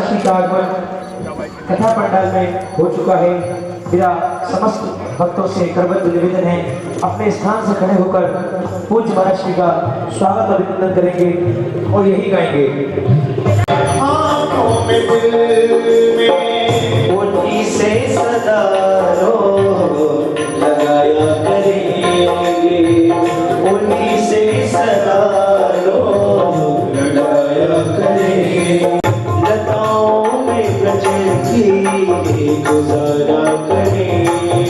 महाराष्ट्र का आगमन कथा पंडाल में हो चुका है। मेरा समस्त भक्तों से करबद्ध निवेदन है, अपने स्थान से खड़े होकर पूज्य महाराष्ट्र का स्वागत अभिनंदन करेंगे और यही गाएंगे। आँखों में दिल में उन्हीं से सदा रोग लगाया करेंगे, उन्हीं से सदा रोग लगाया करेंगे। लताओं में ब्रज की गुजारा करेंगे,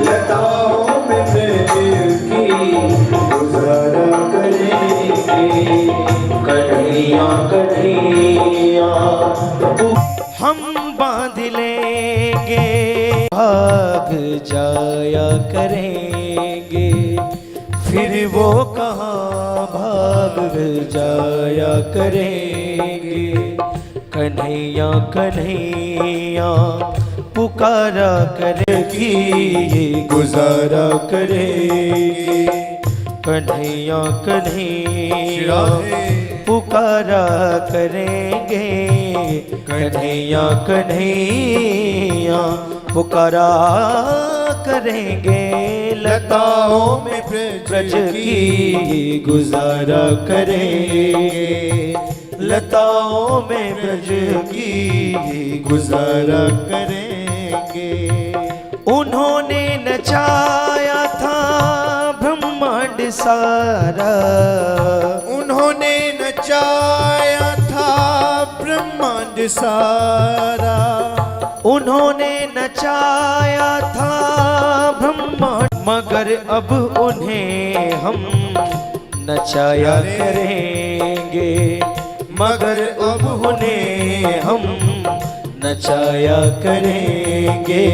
लताओं में ब्रज की गुजारा करेंगे। कन्हैया कन्हैया हम बांध लेंगे, भाग जाया करेंगे, फिर वो कहाँ भाग जाया करेंगे। कन्हैया कन्हैया पुकारा करेगी, गुजारा करेगी। कन्हैया कन्हैया पुकारा करेंगे, कन्हैया कन्हैया पुकारा करेंगे। लताओं में ब्रज की गुजारा करेंगे, लताओं में ब्रज की गुजारा करेंगे। उन्होंने नचाया था ब्रह्मांड सारा, उन्होंने नचाया था ब्रह्मांड सारा, उन्होंने नचाया था ब्रह्मांड, मगर अब उन्हें हम नचाया करेंगे, मगर अब उन्हें हम नचाया करेंगे।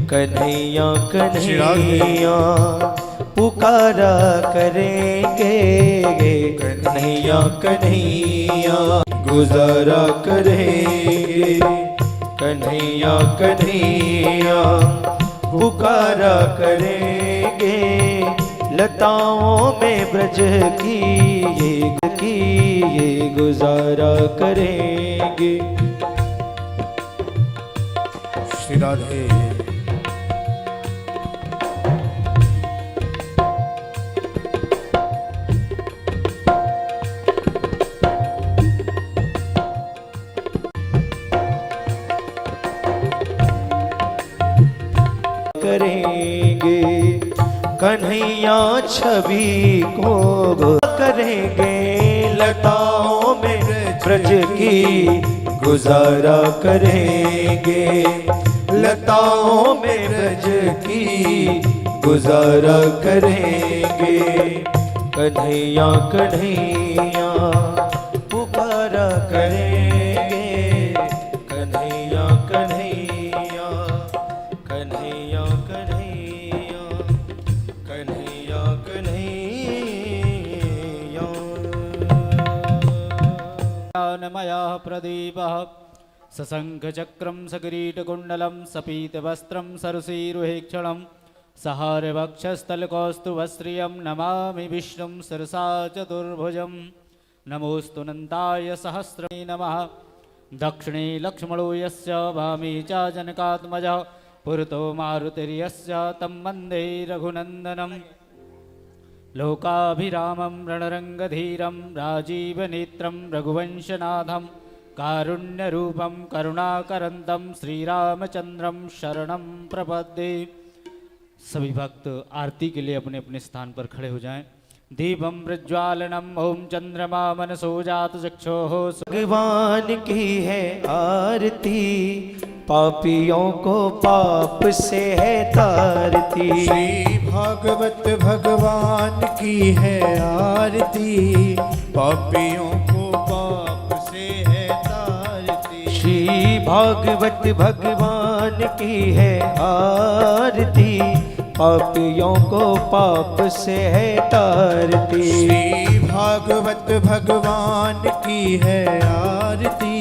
कन्हैया कन्हैया पुकारा करेंगे, कन्हैया कन्हैया गुजारा करेंगे। कन्हैया कन्हैया पुकारा करेंगे, लताओं में ब्रज की ये गुजारा करेंगे। श्री राधे। करेंगे कन्हैया छवि को करेंगे, लताओं में ब्रज की गुजारा करेंगे, लताओं में ब्रज की गुजारा करेंगे। कन्हैया कन्हैया पुकारा करेंगे, कन्हैया कन्हैया कन्हैया कन्हैया कन्हैया कन्हैया। ज्ञानमयः प्रदीपः सशङ्खचक्रं सकिरीटकुण्डलं सपीतवस्त्रं सरसीरुहेक्षणं सहारवक्षस्थलकौस्तुभश्रियं नमामि विष्णुं सरसा चतुर्भुजं। नमोऽस्तु नन्ताय सहस्रमे नमः। दक्षिणे लक्ष्मणो यस्य वामे च जनकात्मजः पुरतो मारुतिर्यस्य तं वन्दे रघुनन्दनं। लोकाभिरामं रणरङ्गधीरं राजीवनेत्रं रघुवंशनाथं कारुण्यरूपं करुणाकरन्दं श्रीरामचन्द्रं शरणं प्रपद्ये। सभी भक्त आरती के लिए अपने अपने स्थान पर खड़े हो जाएं। दीपं प्रज्वालनम ओम चंद्रमा मनसो जात चक्षुः। भगवान की है आरती, पापियों को पाप से है तारती। श्री भागवत भगवान की है आरती, पापियों को पाप से है तारती। श्री भागवत भगवान की है आरती, पापियों को पाप से है तारती। श्री भागवत भगवान की है आरती,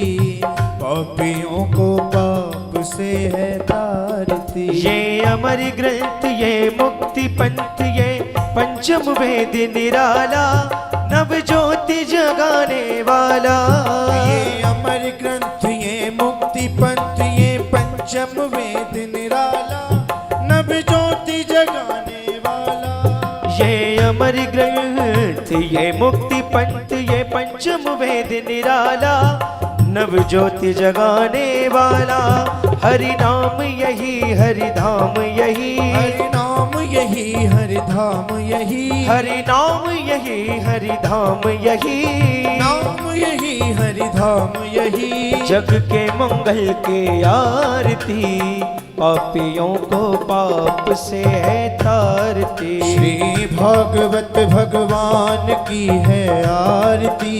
पापियों को पाप से है तारती। ये अमर ग्रंथ ये मुक्ति पंथ ये पंचम वेद निराला, नव ज्योति जगाने वाला। ये अमर ग्रंथ पंचम वेद निराला, नभ ज्योति जगाने वाला। ये अमर ग्रंथ ये मुक्ति पंथ ये पंचम वेद निराला, नव ज्योति जगाने वाला। हरि नाम यही हरि धाम यही, हरि नाम यही हरि धाम यही, हरि नाम यही हरि धाम यही, नाम यही हरि धाम यही। जग के मंगल के आरती, पापियों को पाप से है तारती। श्री भागवत भगवान की है आरती,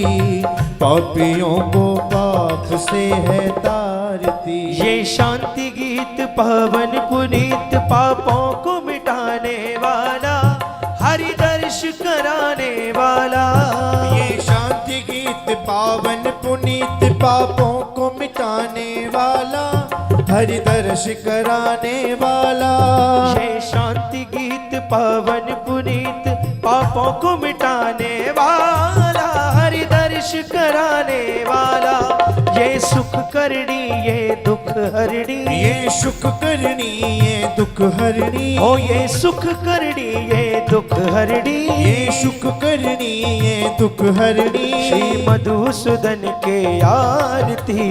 पापियों को पाप से है तारती। ये शांति गीत पावन पुनीत, पापों को मिटाने वाला, हरि दर्श कराने वाला। ये शांति गीत पावन पुनीत, पापों को मिटाने वाला, हरि दर्श कराने वाला। ये शांति गीत पावन पुनीत, पापों को मिटाने वाला, हरि दर्श कराने वाला। ये सुख करनी ये दुख हरणी, ये सुख करनी ये दुख हरणी। ओ ये सुख करनी ये दुख हरणी, ये सुख करनी ये दुख हरणी। श्री मधुसूदन के आरती,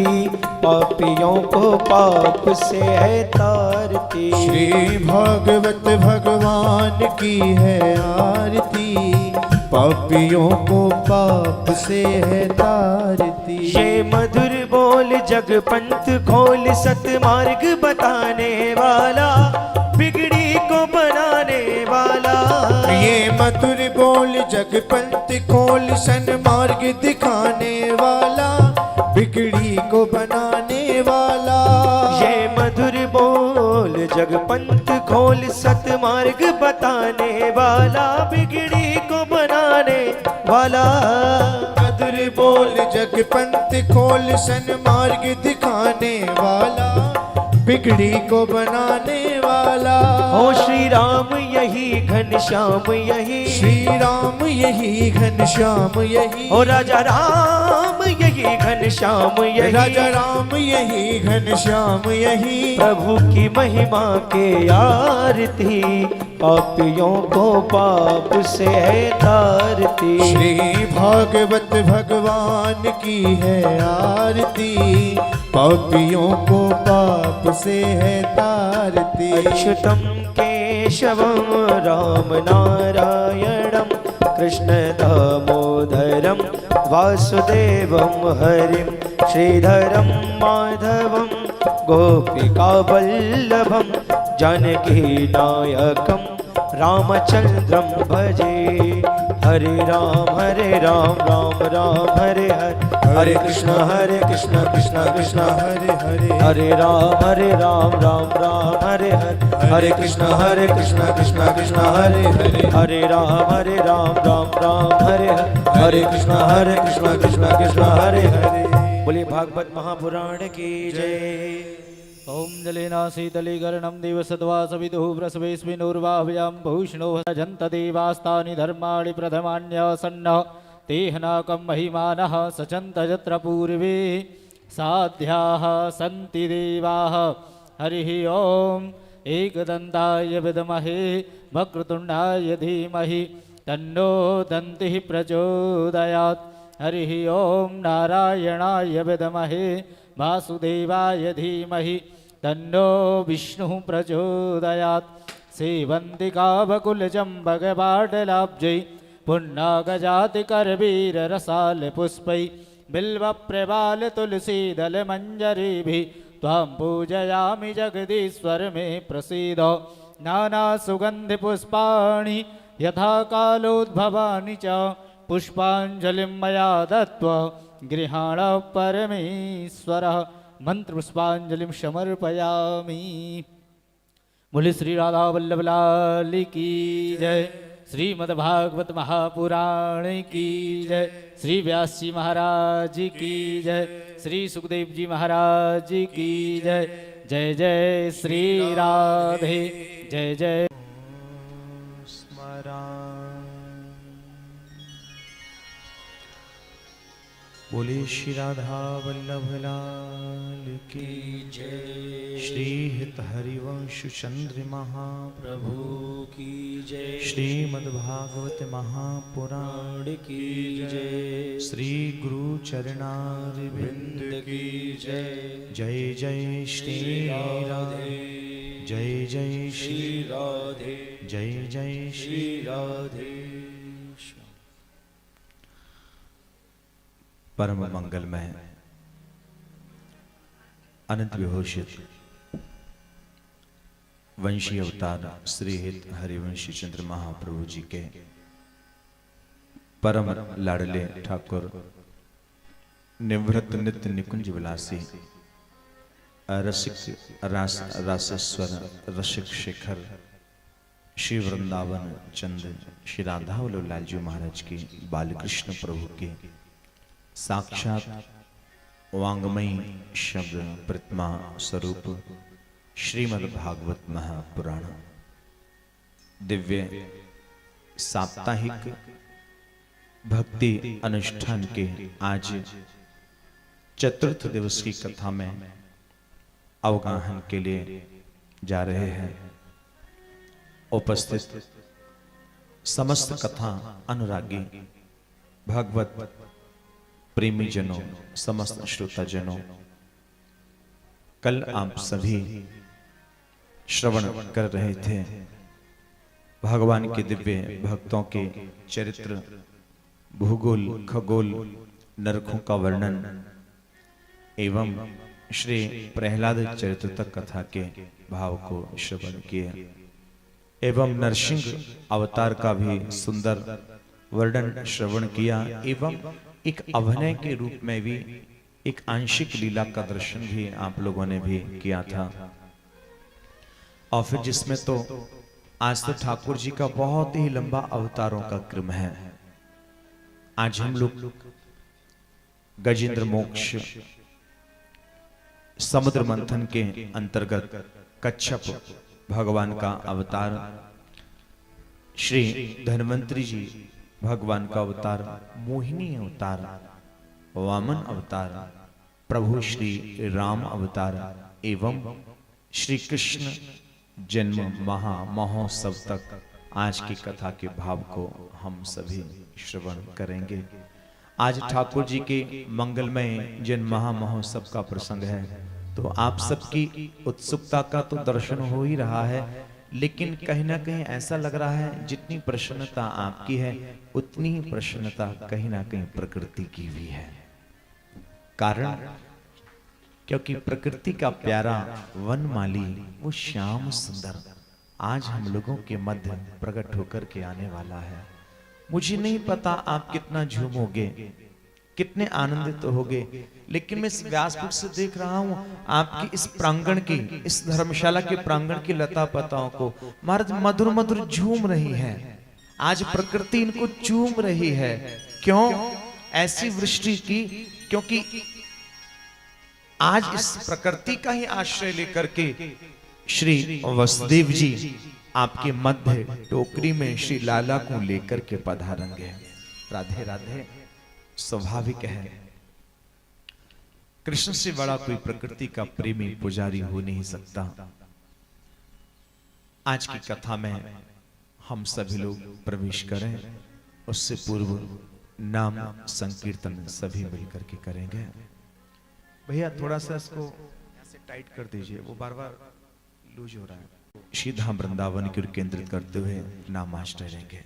पापियों को पाप से है तारती। श्री भागवत भगवान की है आरती, पापियों को पाप से है तारती। ये मधुर बोल जग पंथ खोल, सतमार्ग बताने वाला, बिगड़ी को बनाने वाला। ये मधुर बोल जग पंथ खोल, सन्मार्ग दिखाने वाला, बिगड़ी को बनाने वाला। ये मधुर बोल जग पंथ खोल, सतमार्ग बताने वाला, बिगड़ी को बनाने वाला। मधुर बोल जग पंथ खोल, सन्मार्ग दिखाने वाला, बिगड़ी को बनाने वाला। हो श्री राम यही घनश्याम यही, श्री राम यही घनश्याम यही। हो राजा राम यही घनश्याम यही, राजा राम यही घनश्याम यही। प्रभु की महिमा के आरती, पापियों को पाप से है तारती। श्री भागवत भगवान की है आरती, पापियों को पाप से है तारती। अच्युतम केशवम राम नारायणम, कृष्ण दामोदरम वासुदेवम हरिम, श्रीधरम माधवम गोपिका वल्लभम, जानकी नायकम रामचंद्रम भजे। हरे राम राम राम हरे हरे, हरे कृष्ण कृष्ण कृष्ण हरे हरे, हरे राम राम हरे हरे, हरे कृष्ण कृष्ण कृष्ण हरे हरे, हरे राम राम हरे हरे, हरे कृष्ण कृष्ण कृष्ण हरे हरे। बोलिए भागवत महापुराण की जय। ओम जलेना शीतलीकरणं दिवसद्वा सवितुः प्रसवेस्मिन्नुर्वाहव्यां भूष्णो जन्त देवास्तानि धर्माणि प्रथमान्यासन्नः तेहनाकं महिमानः सचन्त यत्र पूर्वे साध्याः सन्ति देवाः। हरिः ओम एकदन्ताय विद्महे वक्रतुण्डाय धीमहि तन्नो दन्तिः प्रचोदयात्। हरिः ओम नारायणाय विद्महे वासुदेवाय धीमहि तन्नो विष्णुः प्रचोदयात्। सेवन्तिकावकुलचम्बकपाटलाब्जै पुन्नागजातिकरवीररसालपुष्पै बिल्वप्रवालतुलसीदलमञ्जरीभिः त्वां पूजयामि जगदीश्वर मे प्रसीद। नानासुगन्धिपुष्पाणि यथा कालोद्भवानि च पुष्पाञ्जलिं मया दत्त्वा गृहाण परमेश्वरः। मंत्र पुष्पांजलिं समर्पयामि। बोले श्री राधा वल्लभ लाल की जय। श्रीमद्भागवत महापुराण की जय। श्री व्यास जी महाराज की जय। श्री सुखदेव जी महाराज की जय। जय जय श्री राधे जय जय। बोले श्री राधा वल्लभ लाल की जय। श्री हित हरिवंश चंद्र महाप्रभु की जय। श्रीमद्भागवत महापुराण की जय। श्री गुरु चरणारविंद की जय। जय जय श्री राधे जय जय श्री राधे जय जय श्री राधे। परम मंगलमय अनंत विभूषित वंशी अवतार श्री हित हरिवंशी चंद्र महाप्रभु जी के परम लाडले ठाकुर निवृत्त नित्य निकुंज विलासी रसिक रासेश्वर रसिक शेखर श्री वृंदावन चंद श्री राधा वल्लभ लाल जी महाराज की बालकृष्ण प्रभु की साक्षात वांगमयी शब्द प्रतिमा स्वरूप श्रीमद् भागवत महापुराण दिव्य साप्ताहिक भक्ति अनुष्ठान के आज चतुर्थ दिवस की कथा में अवगाहन के लिए जा रहे हैं। उपस्थित समस्त कथा अनुरागी भगवत प्रेमी जनों, समस्त श्रोता जनों, कल आप सभी श्रवण कर रहे थे भगवान के दिव्य भक्तों के चरित्र, भूगोल, खगोल, नरकों का वर्णन एवं श्री प्रहलाद चरित्र तक कथा के भाव को श्रवण किए एवं नरसिंह अवतार का भी सुंदर वर्णन श्रवण किया एवं एक अभिनय के रूप में भी एक आंशिक लीला का दर्शन भी आप लोगों ने भी किया था। और फिर जिसमें तो आज तो ठाकुर जी का बहुत ही लंबा अवतारों का क्रम है। आज हम लोग गजेंद्र मोक्ष समुद्र मंथन के अंतर्गत कच्छप भगवान का अवतार, श्री धन्वंतरी जी भगवान का अवतार, मोहिनी अवतार, वामन अवतार, प्रभु श्री राम अवतार एवं श्री कृष्ण जन्म महा महोत्सव तक आज की कथा के भाव को हम सभी श्रवण करेंगे। आज ठाकुर जी के मंगलमय जन्म महा महोत्सव का प्रसंग है, तो आप सबकी उत्सुकता का तो दर्शन हो ही रहा है, लेकिन कहीं ना कहीं ऐसा लग रहा है जितनी प्रसन्नता आपकी है उतनी ही प्रसन्नता कहीं ना कहीं प्रकृति की भी है। कारण क्योंकि प्रकृति का प्यारा वनमाली वो श्याम सुंदर आज हम लोगों के मध्य प्रकट होकर के आने वाला है। मुझे नहीं पता आप कितना झूमोगे, कितने आनंदित होगे, लेकिन मैं इस व्यासपीठ से देख रहा हूं आपकी इस प्रांगण की, इस धर्मशाला के प्रांगण की लता पताओं को महाराज मधुर मधुर झूम रही है। आज प्रकृति इनको चूम रही है। क्यों ऐसी वृष्टि की? क्योंकि आज इस प्रकृति का ही आश्रय लेकर के श्री वसुदेव जी आपके मध्य टोकरी में श्री लाला को लेकर के पधारेंगे। राधे राधे। स्वाभाविक है, कृष्ण से बड़ा कोई प्रकृति का प्रेमी पुजारी हो नहीं सकता। आज की कथा में हम सभी लोग प्रवेश करें, उससे पूर्व नाम संकीर्तन सभी मिलकर के करेंगे। भैया थोड़ा सा इसको ऐसे टाइट कर दीजिए, वो बार बार लूज हो रहा है। श्री धाम वृंदावन की ओर केंद्रित करते हुए नाम आज ठहरेंगे।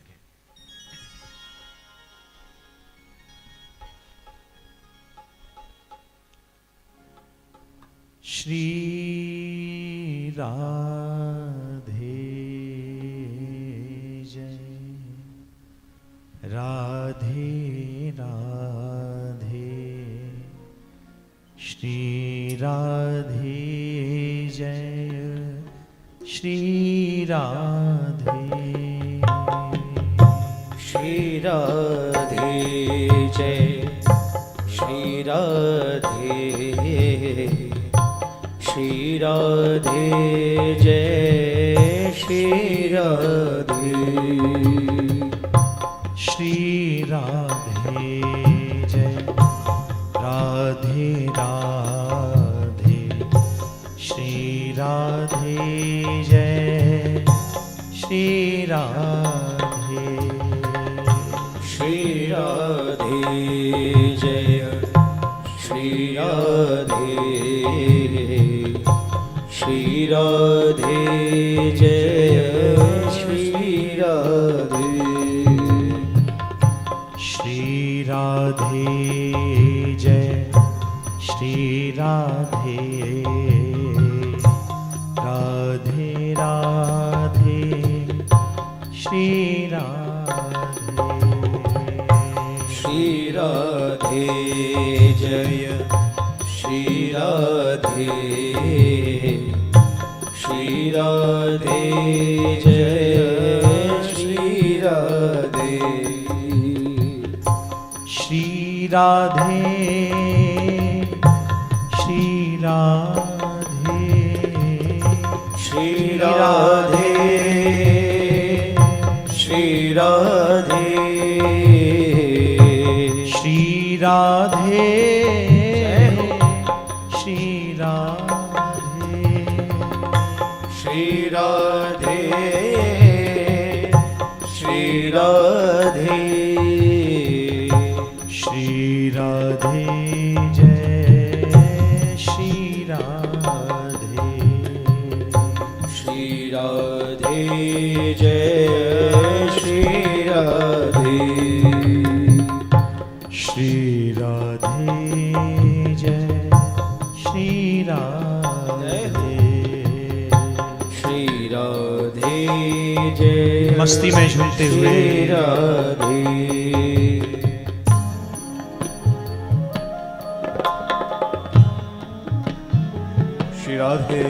श्री राधे जय राधे राधे। श्री राधे जय श्री राधे। श्री राधे जय श्री राधे। श्री राधे जय श्री राधे। श्री राधे जय जय श्री राधे श्री राधे जय श्री राधे श्री राधे जय श्री राधे राधे राधे श्री राधे श्री राधे जय श्री राधे श्री राधे जय श्री राधे श्री राधे श्री राधे श्री राधे श्री राधे श्री राधे श्री राधे श्री राधे श्री राधे श्री राधे जय श्री राधे श्री राधे जय श्री राधे श्री राधे जय श्री राधे श्री राधे जय मस्ती में झूमते हुए श्री राधे श्री राधे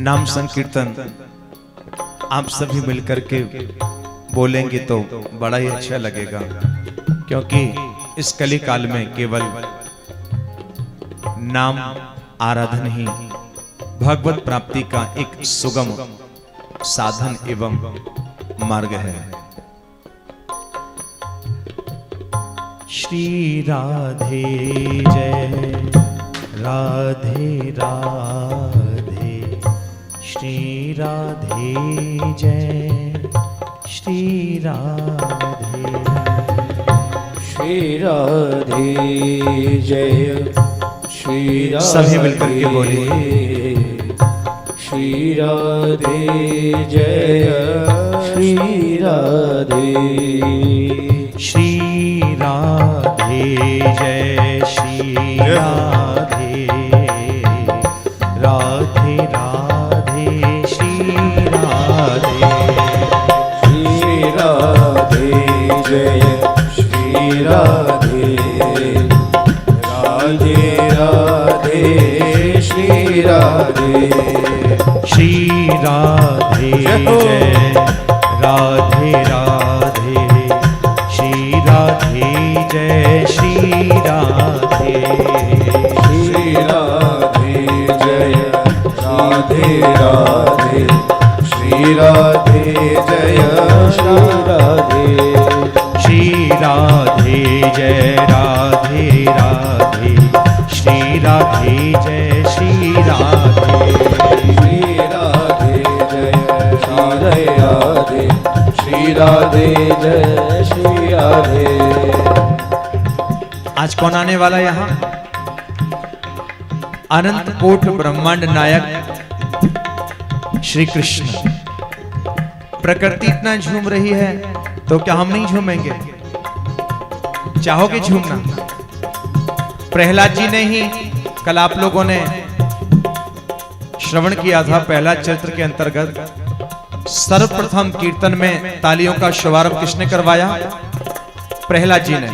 नाम संकीर्तन आप सभी मिलकर के बोलेंगे तो बड़ा ही अच्छा लगेगा, क्योंकि इस कली काल में केवल नाम आराधन ही भगवत प्राप्ति का एक सुगम साधन एवं मार्ग है। श्री राधे जय राधे राधे श्री राधे जय श्री राधे श्री राधे जय श्री राधे सभी मिलकर के बोलिए श्री राधे जय श्री राधे श्री राधे जय श्री राधे राधे राधे श्री राधे श्री राधे जय श्री राधे राधे राधे श्री राधे श्री राधे जय राधे राधे श्री राधे जय श्री राधे श्री राधे जय राधे राधे श्री राधे जय श्री राधे श्री राधे जय राधे राधे श्री राधे जय श्री राधे श्री राधे जय राधे राधे श्री राधे जय श्री राधे। आज कौन आने वाला यहाँ? अनंत कोट ब्रह्मांड नायक श्री कृष्ण प्रकृति इतना झूम रही है तो क्या हम नहीं झूमेंगे? चाहोगे झूमना? प्रहलाद जी ने ही कल आप लोगों ने श्रवण किया था। प्रहलाद चरित्र के अंतर्गत सर्वप्रथम कीर्तन में तालियों का शुभारंभ किसने करवाया? प्रहलाद जी ने।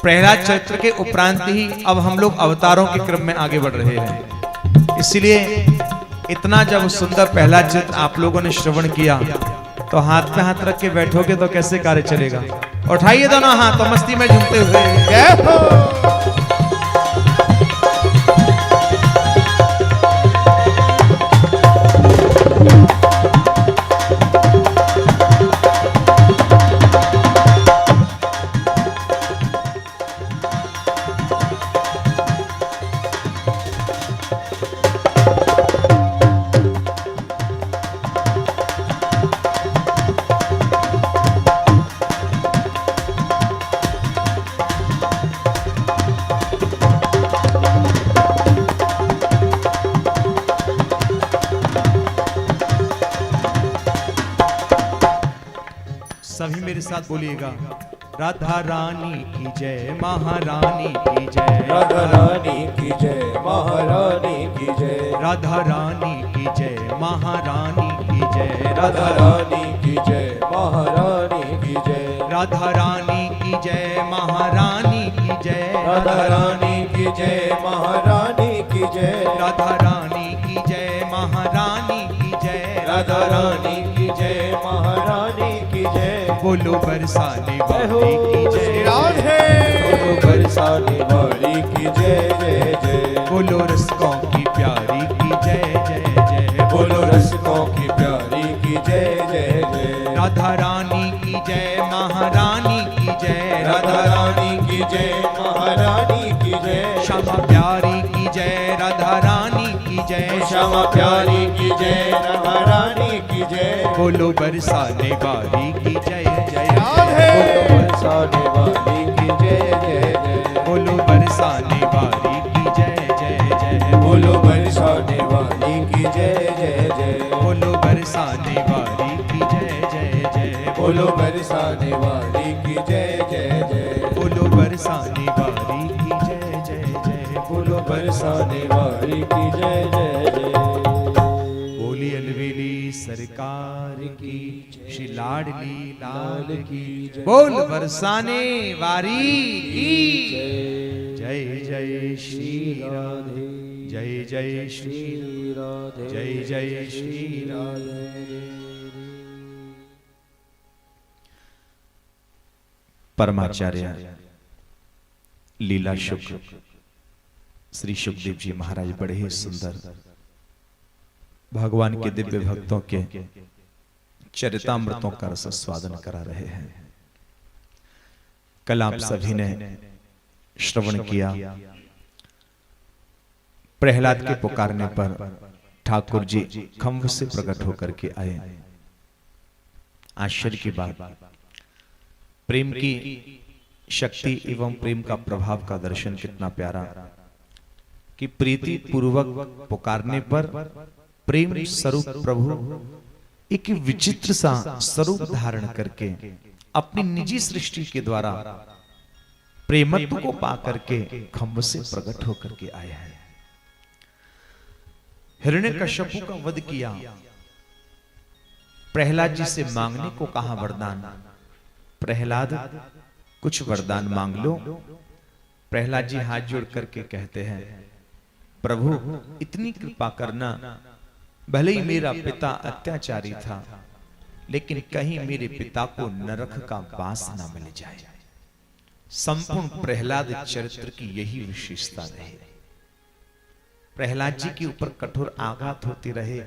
प्रहलाद चरित्र के उपरांत ही अब हम लोग अवतारों के क्रम में आगे बढ़ रहे हैं। इसलिए इतना जब सुंदर प्रहलाद चरित्र आप लोगों ने श्रवण किया तो हाथ में हाथ रख के बैठोगे तो कैसे कार्य चलेगा? उठाइए दोनों हाथ तो मस्ती में झूमते हुए जय हो। सभी मेरे साथ बोलिएगा। राधा रानी की जय, महारानी की जय, राधा रानी की जय, महारानी की जय, राधा रानी की जय, महारानी की जय, राधा रानी की जय, महारानी की जय, राधा रानी की जय, महारानी की जय, राधा रानी की जय, महारानी की जय, राधा रानी की जय, महारानी की जय, राधा रानी की जय, महारानी की जय। बोलो बरसाने वाली की जय, राधे। बोलो बरसाने वाली की जय जय जय। बोलो रसिकों की प्यारी की जय जय जय। बोलो रसिकों की प्यारी की जय जय जय। राधा रानी की जय, महारानी की जय, राधा रानी की जय, महारानी की जय, श्यामा प्यारी की जय, राधा रानी की जय, श्यामा प्यारी की जय, राधा रानी की जय। बोलो बरसाने वाली की जय जय। बोलो बरसाने वाली की जय जय जय। बोलो बरसाने वाली की जय जय जय। बोलो बरसाने वाली की जय जय जय। बोलो बरसाने वाली की जय जय जय। बोलो बरसाने वाली की जय जय जय। बोलो बरसाने वाली की जय जय जय। बोलो बरसाने वाली की जय जय जय। बोली अलवेली सरकार की, श्री लाडली लाल की जय। बोल बरसाने वाली की जय जय श्री राधे, जय जय श्री राधे, जय जय श्री राधे। परमाचार्य लीला शुक्र श्री सुखदेव जी महाराज बड़े ही सुंदर भगवान के दिव्य भक्तों के चरितामृतों का रस स्वादन करा रहे हैं। कल आप सभी ने श्रवण किया, प्रहलाद के पुकारने पर ठाकुर जी खम्भ से प्रकट होकर के आए। आश्चर्य की बात, प्रेम की शक्ति एवं प्रेम का प्रभाव का दर्शन कितना प्यारा कि प्रीति पूर्वक पुकारने पर प्रेम स्वरूप प्रभु एक विचित्र सा स्वरूप धारण करके अपनी निजी सृष्टि के द्वारा प्रेमत्व को पा करके खम्भ से प्रकट होकर के आए हैं। हिरण्यकश्यपु का वध किया, प्रहलाद जी से मांगने को कहा वरदान। प्रहलाद कुछ वरदान मांग लो। प्रहलाद जी हाथ जोड़ करके कहते हैं, प्रभु इतनी कृपा करना, भले ही मेरा पिता अत्याचारी था लेकिन कहीं मेरे पिता को नरक का वास न मिल जाए। संपूर्ण प्रहलाद चरित्र की यही विशेषता रही। प्रहलाद जी के ऊपर कठोर आघात होते रहे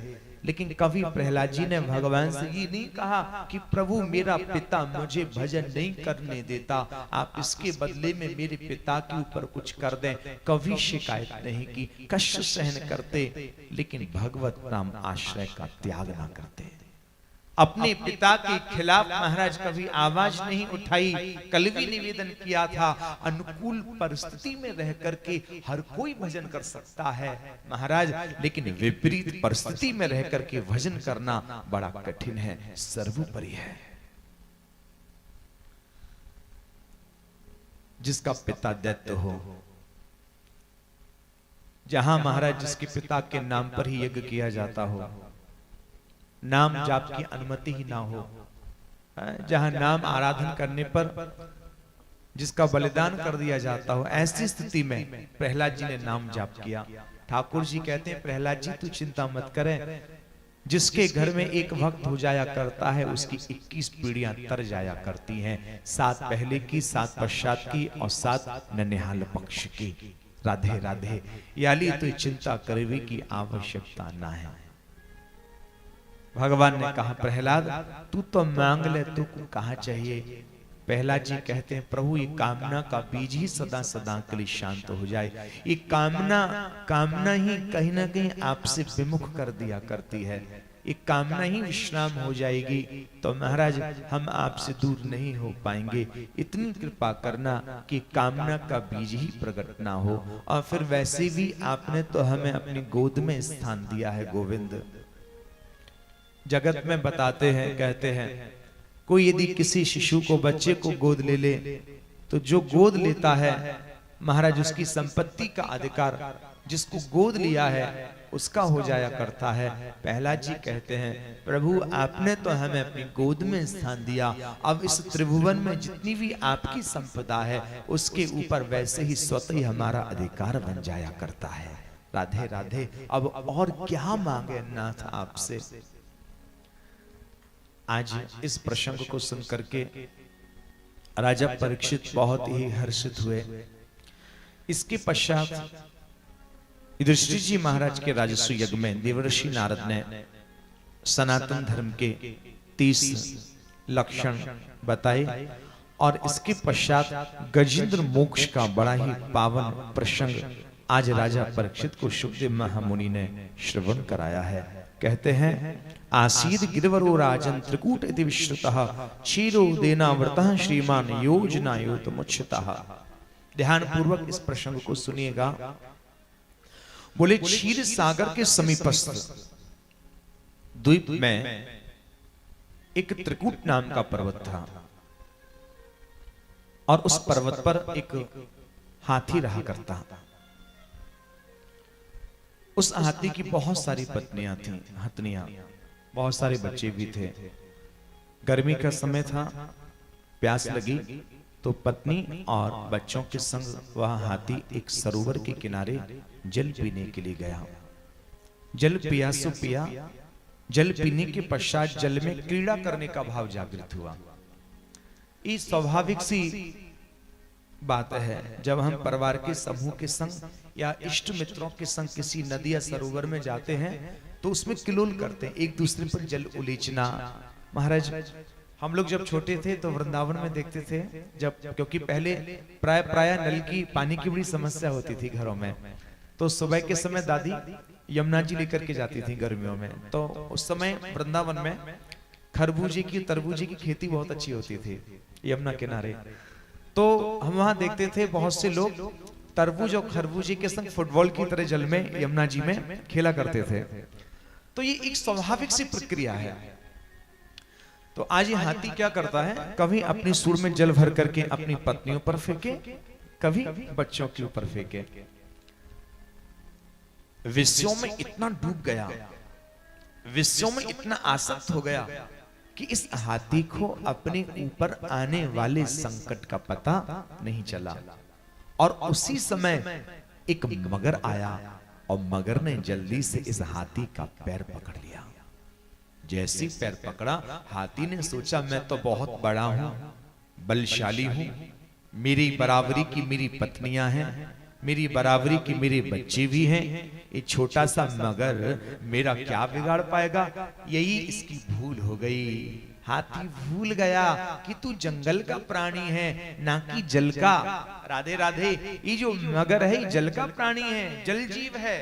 लेकिन कभी प्रहलाद जी ने भगवान से ये नहीं कहा कि प्रभु मेरा पिता मुझे भजन नहीं करने देता, आप इसके बदले में मेरे पिता के ऊपर कुछ कर दें। कभी शिकायत नहीं की, कष्ट सहन करते लेकिन भगवत नाम आश्रय का त्याग ना करते। अपने पिता के खिलाफ महाराज कभी आवाज नहीं उठाई। कल भी निवेदन किया था, अनुकूल परिस्थिति में रह करके हर कोई भजन कर सकता है महाराज, लेकिन विपरीत परिस्थिति में रह करके भजन करना बड़ा कठिन है, सर्वोपरि है। जिसका पिता दैत्य हो, जहां महाराज जिसके पिता के नाम पर ही यज्ञ किया जाता हो, नाम जाप की अनुमति ही ना हो, जहां नाम आराधन करने पर जिसका बलिदान कर दिया जाता हो, ऐसी स्थिति में प्रहलाद जी ने नाम जाप किया। ठाकुर जी कहते हैं, प्रहलाद जी तू चिंता मत करें, जिसके घर में एक भक्त हो जाया करता है उसकी 21 पीढ़ियां तर जाया करती हैं, 7 पहले की, 7 पश्चात की और 7 ननिहाल पक्ष की। राधे राधे। याली तो चिंता करने की आवश्यकता ना है। भगवान ने कहा प्रहलाद तू तो मांग ले, तू को कहा चाहिए। प्रहलाद जी कहते हैं प्रभु ये कामना का बीज ही सदा सदा के लिए शांत हो जाए। ये कामना ही कहीं ना कहीं आपसे विमुख कर दिया करती है। ये कामना ही विश्राम हो जाएगी तो महाराज हम आपसे दूर नहीं हो पाएंगे। इतनी कृपा करना कि कामना का बीज ही प्रकट ना हो। और फिर वैसे भी आपने तो हमें अपनी गोद में स्थान दिया है गोविंद। जगत में बताते हैं, कहते हैं कोई यदि किसी शिशु को, बच्चे को गोद ले ले तो जो गोद लेता है महाराज उसकी संपत्ति का अधिकार जिसको गोद लिया है उसका हो जाया करता है। प्रहलाद जी कहते हैं प्रभु आपने तो हमें अपनी गोद में स्थान दिया, अब इस त्रिभुवन में जितनी भी आपकी संपदा है उसके ऊपर वैसे ही स्वतः ही हमारा अधिकार बन जाया करता है। राधे राधे। अब और क्या मांगे नाथ आपसे। आज इस प्रसंग को सुन करके राजा परीक्षित बहुत ही हर्षित हुए। इसके पश्चात युधिष्ठिर जी महाराज के राजस्व यज्ञ में देवर्षि नारद ने सनातन धर्म के 30 लक्षण बताए और इसके पश्चात गजेंद्र मोक्ष का बड़ा ही पावन प्रसंग आज राजा परीक्षित को शुकदेव महामुनि ने श्रवण कराया है। कहते हैं आसीद गिरवरो राजन त्रिकूट इति विश्रुतः क्षीरो देनावृतः श्रीमान योजना योतमुच्यतः। ध्यान पूर्वक इस प्रसंग को सुनिएगा। बोले क्षीर सागर के समीपस्थ द्वीप में एक त्रिकूट नाम का पर्वत था और उस पर्वत पर एक हाथी रहा करता। उस हाथी की बहुत सारी पत्नियां थीं, हथनियां, बहुत सारे बच्चे भी थे। गर्मी का समय था, प्यास लगी तो पत्नी और बच्चों के संग वह हाथी एक सरोवर के किनारे जल पीने के लिए गया। जल पिया सो पिया। जल पीने के पश्चात जल में क्रीड़ा करने का भाव जागृत हुआ। ये स्वाभाविक सी बात है, जब हम परिवार के समूह के संग या इष्ट मित्रों के संग किसी नदी या सरोवर में जाते हैं तो उसमें किलोल करते हैं, एक दूसरे पर जल उलीचना। महाराज हम लोग जब छोटे थे तो वृंदावन में देखते थे, जब क्योंकि पहले प्राय नल की पानी की बड़ी समस्या होती थी घरों में, तो सुबह के समय दादी यमुना जी लेकर के जाती थी गर्मियों में। तो उस समय वृंदावन में खरबूजे की, तरबूजे की खेती बहुत अच्छी होती थी यमुना किनारे। तो हम वहां देखते थे बहुत से लोग तरबूज और खरबूजे के संग फुटबॉल की तरह जल में यमुना जी में खेला करते थे। तो ये एक स्वाभाविक सी प्रक्रिया है। तो आज ये हाथी क्या करता है, कभी अपनी सूर में जल भर करके अपनी पत्नियों पर फेंके, कभी बच्चों के ऊपर फेंके। विषयों में इतना डूब गया, विषयों में इतना आसक्त हो गया कि इस हाथी को अपने ऊपर आने वाले संकट का पता नहीं चला। और उसी समय एक मगर आया और मगर ने जल्दी से इस हाथी का पैर पकड़ लिया। जैसे पैर पकड़ा, हाथी ने सोचा मैं तो बहुत बड़ा हूं, बलशाली हूं, मेरी बराबरी की मेरी पत्नियां हैं, मेरी बराबरी की मेरे बच्चे भी हैं, ये छोटा सा मगर मेरा क्या बिगाड़ पाएगा। यही इसकी भूल हो गई। हाथी भूल गया कि तू जंगल का प्राणी है ना कि जल का। राधे राधे। ये जो मगर है ये जल का प्राणी है, जल जीव है।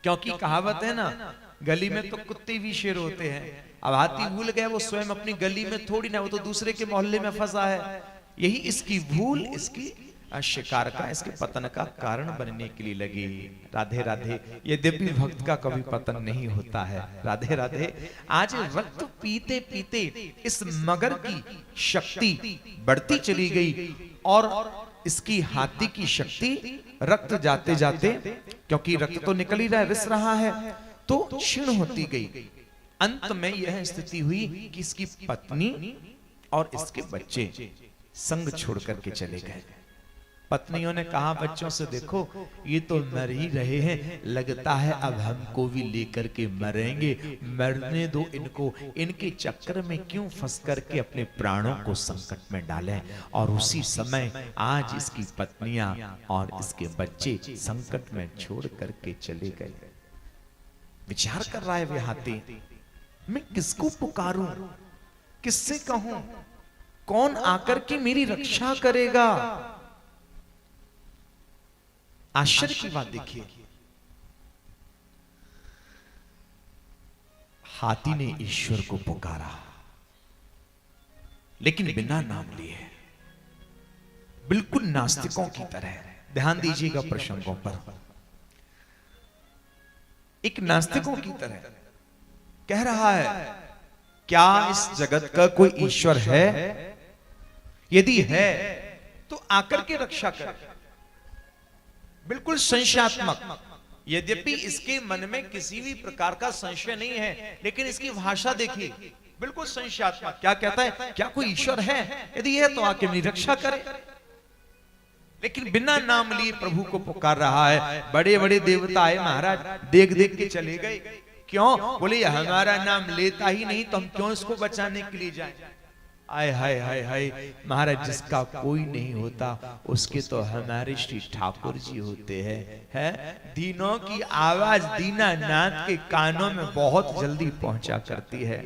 क्योंकि कहावत है ना, गली में तो कुत्ते भी शेर होते हैं, अब हाथी भूल गया वो स्वयं अपनी गली में थोड़ी ना, वो तो दूसरे के मोहल्ले में फंसा है। यही इसकी भूल इसकी शिकार का, इसके पतन का कारण बनने के लिए लगी। राधे राधे। यद्यपि भक्त का कभी पतन नहीं होता है। राधे राधे। आज रक्त पीते पीते इस मगर की शक्ति बढ़ती चली गई और इसकी हाथी की शक्ति रक्त जाते जाते, क्योंकि रक्त तो निकल ही रहा है, रिस रहा है, तो क्षीण होती गई। अंत में यह स्थिति हुई कि इसकी पत्नी और इसके बच्चे संग छोड़ करके चले गए। पत्नियों ने कहा बच्चों से, देखो ये तो मर ही रहे हैं, लगता है अब हमको भी लेकर के मरेंगे, मरने दो इनको, इनके चक्कर में क्यों फंस करके अपने प्राणों को संकट में डालें। और उसी समय आज इसकी पत्नियां और इसके बच्चे संकट में छोड़ करके चले गए। विचार कर रहा है वे हाथी, मैं किसको पुकारूं, किससे कहूं, कौन आकर के मेरी रक्षा करेगा। आश्चर्य की बात देखिए, हाथी ने ईश्वर को पुकारा लेकिन बिना नाम लिए, बिल्कुल नास्तिकों की तरह। ध्यान दीजिएगा प्रसंगों पर। एक नास्तिकों की तरह कह रहा है, क्या इस जगत का कोई ईश्वर है? यदि है तो आकर के रक्षा करे। बिल्कुल संशयात्मक। यद्यपि इसके मन में किसी भी प्रकार का संशय नहीं है, लेकिन इसकी भाषा देखिए, बिल्कुल संशयात्मक। क्या कहता है? क्या कोई ईश्वर है? यदि है तो आके मेरी रक्षा करे। लेकिन बिना नाम लिए प्रभु को पुकार रहा है। बड़े बड़े देवता आए महाराज, देख देख के चले गए। क्यों? बोले हमारा नाम लेता ही नहीं तो हम क्यों इसको बचाने के लिए जाएं? आय हाय हाय हाय महाराज, जिसका कोई नहीं होता उसके तो हमारे श्री ठाकुर जी होते हैं। दीनों की आवाज दीनानाथ के कानों में बहुत जल्दी पहुंचा करती है।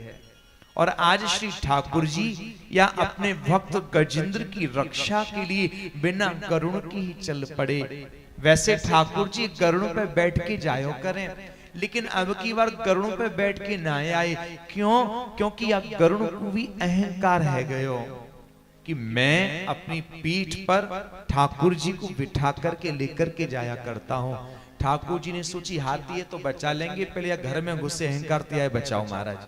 और आज श्री ठाकुर जी या अपने भक्त गजेंद्र की रक्षा के लिए बिना गरुड़ की ही चल पड़े। वैसे ठाकुर जी गरुड़ पे बैठ के जायो करें, लेकिन अब की बार गरुड़ पे बैठ के ना आए। क्यों? क्योंकि अब गरुड़ को भी अहंकार है गयो कि मैं अपनी पीठ पर ठाकुर जी को बिठा करके लेकर के जाया करता हूं। ठाकुर जी ने सोची हाथी है तो बचा लेंगे, पहले या घर में घुसे अहंकार दिया बचाओ महाराज।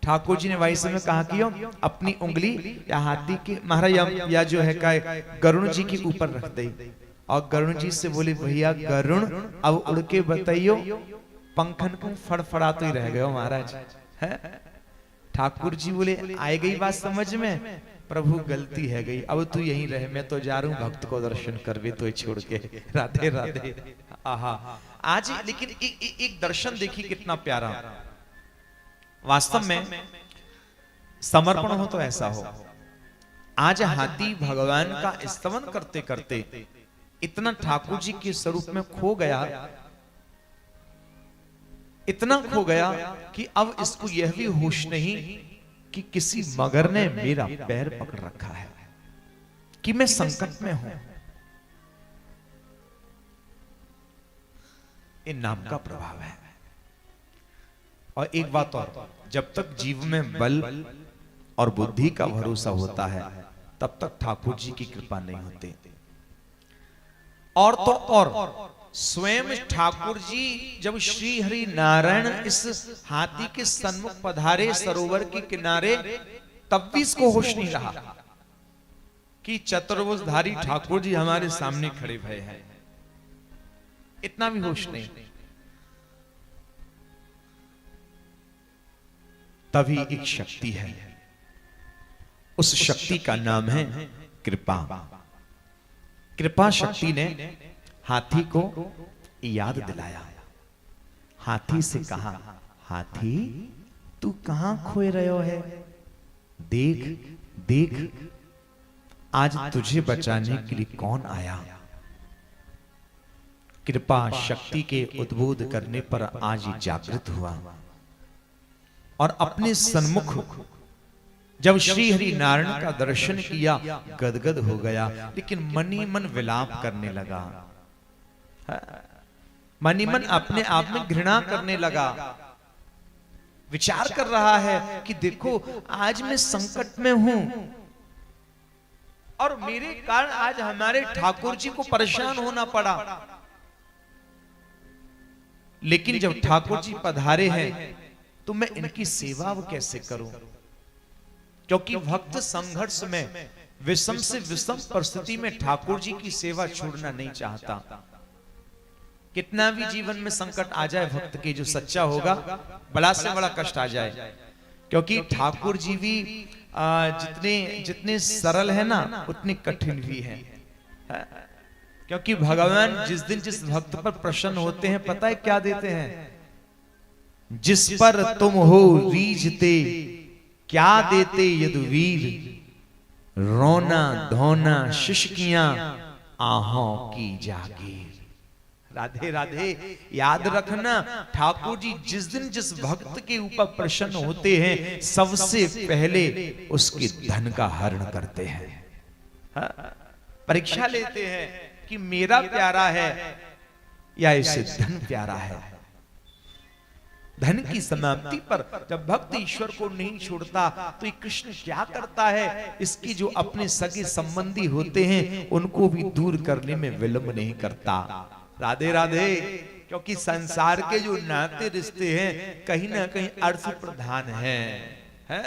ठाकुर जी ने वही समय कहा कि अपनी उंगली या हाथी के महाराज या जो है गरुड़ जी के ऊपर रख दे। और गरुड़ जी से बोले, भैया गरुड़ अब उड़ के बताइयो, पंखन को फड़फड़ाते ही रह गए महाराज। है ठाकुर जी बोले, आए गई बात समझ में? प्रभु गलती है गई, अब तू यहीं रहे, मैं तो जा रहा हूं भक्त को दर्शन करवे तो छोड़ के। राधे राधे। आहा। आज लेकिन एक दर्शन देखिए कितना प्यारा। वास्तव में समर्पण हो तो ऐसा हो। आज हाथी भगवान का स्तवन करते करते इतना ठाकुर जी के स्वरूप में खो गया, इतना खो गया कि अब इसको यह भी होश नहीं कि किसी मगर ने मेरा पैर पकड़ रखा है, कि मैं संकट में हूं। इन नाम का प्रभाव है। और एक बात और, जब तक जीव में बल और बुद्धि का भरोसा होता है तब तक ठाकुर जी की कृपा नहीं होती। और तो और स्वयं ठाकुर जी जब श्री हरि नारायण इस हाथी के सन्मुख पधारे सरोवर के किनारे, तब भी इसको होश नहीं रहा कि चतुर्भुजधारी ठाकुर जी हमारे सामने खड़े भये हैं। इतना भी होश नहीं। तभी एक शक्ति है, उस शक्ति का नाम है कृपा। कृपा शक्ति ने हाथी को याद दिलाया। हाथी से कहा, हाथी तू कहां खोए रहो है? देख देख, आज तुझे बचाने के लिए कौन आया। कृपा शक्ति के उद्बोध करने पर आज जागृत हुआ और अपने सन्मुख जब श्री हरि नारायण का दर्शन किया गदगद हो गया, लेकिन मनी मन विलाप करने लगा। मनी मन अपने आप में घृणा करने लगा विचार कर रहा है कि देखो आज मैं संकट में हूं और मेरे कारण आज हमारे ठाकुर जी को परेशान होना पड़ा, लेकिन जब ठाकुर जी पधारे हैं तो मैं इनकी सेवा वो कैसे करूं, क्योंकि भक्त संघर्ष में विषम से विषम परिस्थिति में ठाकुर जी की सेवा छोड़ना नहीं चाहता। कितना भी जीवन में संकट आ जाए भक्त के, जो सच्चा होगा, बड़ा से बड़ा कष्ट आ जाए, क्योंकि ठाकुर जी भी जितने सरल है ना उतने कठिन भी है। क्योंकि भगवान जिस दिन जिस भक्त पर प्रसन्न होते हैं, पता है क्या देते हैं? जिस पर तुम हो रीझते क्या देते यदुवीर, रोना धोना शुष्कियां आहों की जागीर। राधे राधे। याद रखना, ठाकुर जी जिस दिन जिस भक्त के ऊपर प्रसन्न होते हैं, सबसे पहले उसके धन का हरण करते हैं। परीक्षा लेते हैं कि मेरा प्यारा है या इसे धन प्यारा है। धन की समाप्ति पर जब भक्त ईश्वर को नहीं छोड़ता तो ये कृष्ण क्या करता है? इसकी जो अपने सगे संबंधी होते हैं उनको भी दूर करने में विलंब नहीं करता। राधे राधे। क्योंकि संसार के जो नाते रिश्ते हैं कहीं ना कहीं अर्थ प्रधान हैं।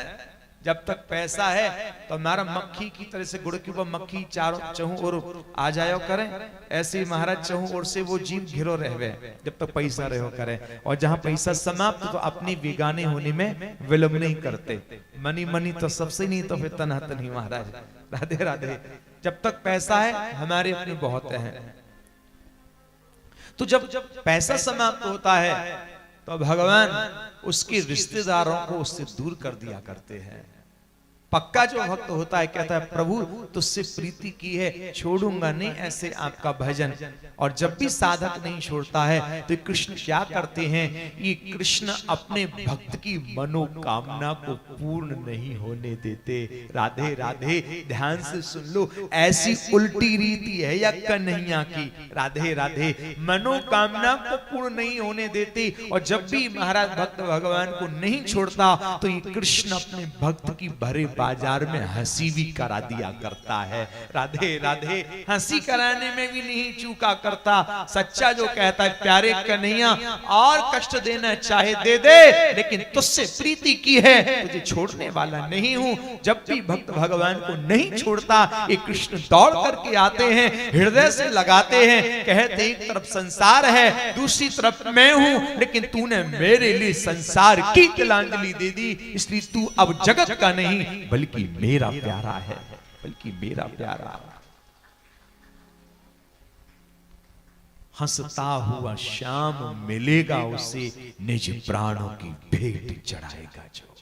जब तक पैसा है तो हमारा मक्खी की तरह से गुड़ के ऊपर मक्खी चारों चहु और आ जायो करें, ऐसे ही महाराज चहु और से वो जीव घिरो रहे जब तक पैसा रहो करें। और जहां पैसा समाप्त तो अपनी बेगाने होने में विलंब नहीं करते। मनी मनी तो सबसे नहीं तो फिर तनहा तनही महाराज। राधे राधे। जब तक पैसा है हमारे अपने बहुत हैं। तो जब पैसा समाप्त होता है तो भगवान उसके रिश्तेदारों को उससे दूर कर दिया करते हैं। पक्का जो भक्त होता है कहता है प्रभु तुझसे प्रीति की है, छोड़ूंगा नहीं ऐसे आपका भजन। और जब भी साधक नहीं छोड़ता है तो कृष्ण क्या करते हैं? ये कृष्ण अपने भक्त की मनोकामना को पूर्ण नहीं होने देते। राधे राधे। ध्यान से सुन लो, ऐसी उल्टी रीति है या कन्हैया की। राधे राधे। मनोकामना को पूर्ण नहीं होने देते। और जब भी महाराज भक्त भगवान को नहीं छोड़ता तो ये कृष्ण अपने भक्त की भरे बाजार में हंसी भी करा दिया करता है। राधे राधे। हंसी कराने में भी नहीं चूका करता। सच्चा जो कहता है प्यारे कन्हैया और कष्ट देना चाहे दे दे, लेकिन तुझसे प्रीति की है, तुझे छोड़ने वाला नहीं हूं। जब भी भक्त भगवान को नहीं छोड़ता ये कृष्ण दौड़ करके आते हैं, हृदय से लगाते हैं, कहते एक तरफ संसार है दूसरी तरफ मैं हूं, लेकिन तूने मेरे लिए संसार की तिलांजलि दे दी, इसलिए तू अब जगत का नहीं बल्कि मेरा प्यारा है, बल्कि मेरा प्यारा। हंसता हुआ श्याम मिलेगा उसे, निज प्राणों की भेंट चढ़ाएगा जो।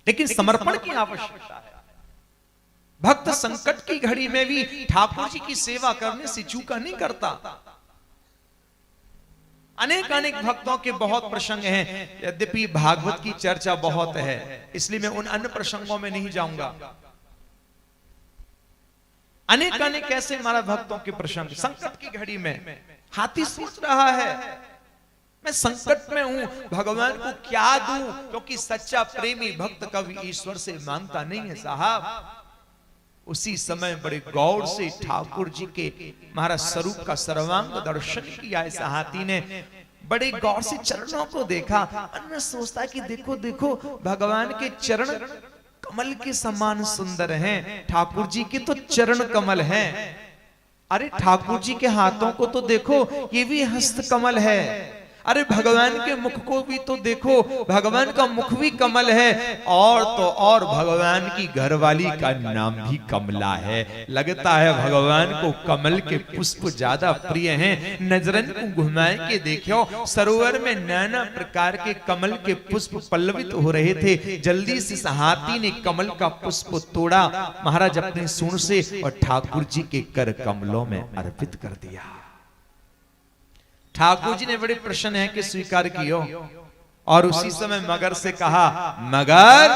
लेकिन समर्पण की आवश्यकता है। भक्त संकट की घड़ी में भी ठाकुर जी की सेवा करने से चूका नहीं करता। अनेक अनेक भक्तों के बहुत प्रसंग हैं, यद्यपि भागवत की चर्चा बहुत है इसलिए मैं उन अन्य प्रसंगों में नहीं जाऊंगा। अनेक अनेक ऐसे हमारा भक्तों के प्रसंग। संकट की घड़ी में हाथी सोच रहा है मैं संकट में हूं, भगवान को क्या दूं, क्योंकि सच्चा प्रेमी भक्त कभी ईश्वर से मांगता नहीं है साहब। उसी समय बड़े गौर से ठाकुर जी के महाराज स्वरूप का सर्वांग दर्शन किया इस हाथी ने। बड़े गौर से चरणों को देखा। अन्य सोचता कि देखो देखो भगवान के चरण कमल के समान सुंदर हैं। ठाकुर जी के तो चरण कमल हैं। अरे ठाकुर जी के हाथों को तो देखो, ये भी हस्त कमल है। अरे भगवान के मुख को भी तो देखो, भगवान का मुख भी कमल है। और तो और भगवान की घरवाली का नाम भी कमला है। लगता है भगवान को कमल के पुष्प ज्यादा प्रिय हैं। नजरन को घुमाए के देखो, सरोवर में नाना प्रकार के कमल के पुष्प पल्लवित हो रहे थे। जल्दी से हाथी ने कमल का पुष्प तोड़ा महाराज अपने सूंड से और ठाकुर जी के कर कमलों में अर्पित कर दिया। ठाकुर जी ने बड़े प्रसन्न है कि स्वीकार कियो। और उसी समय मगर से कहा, मगर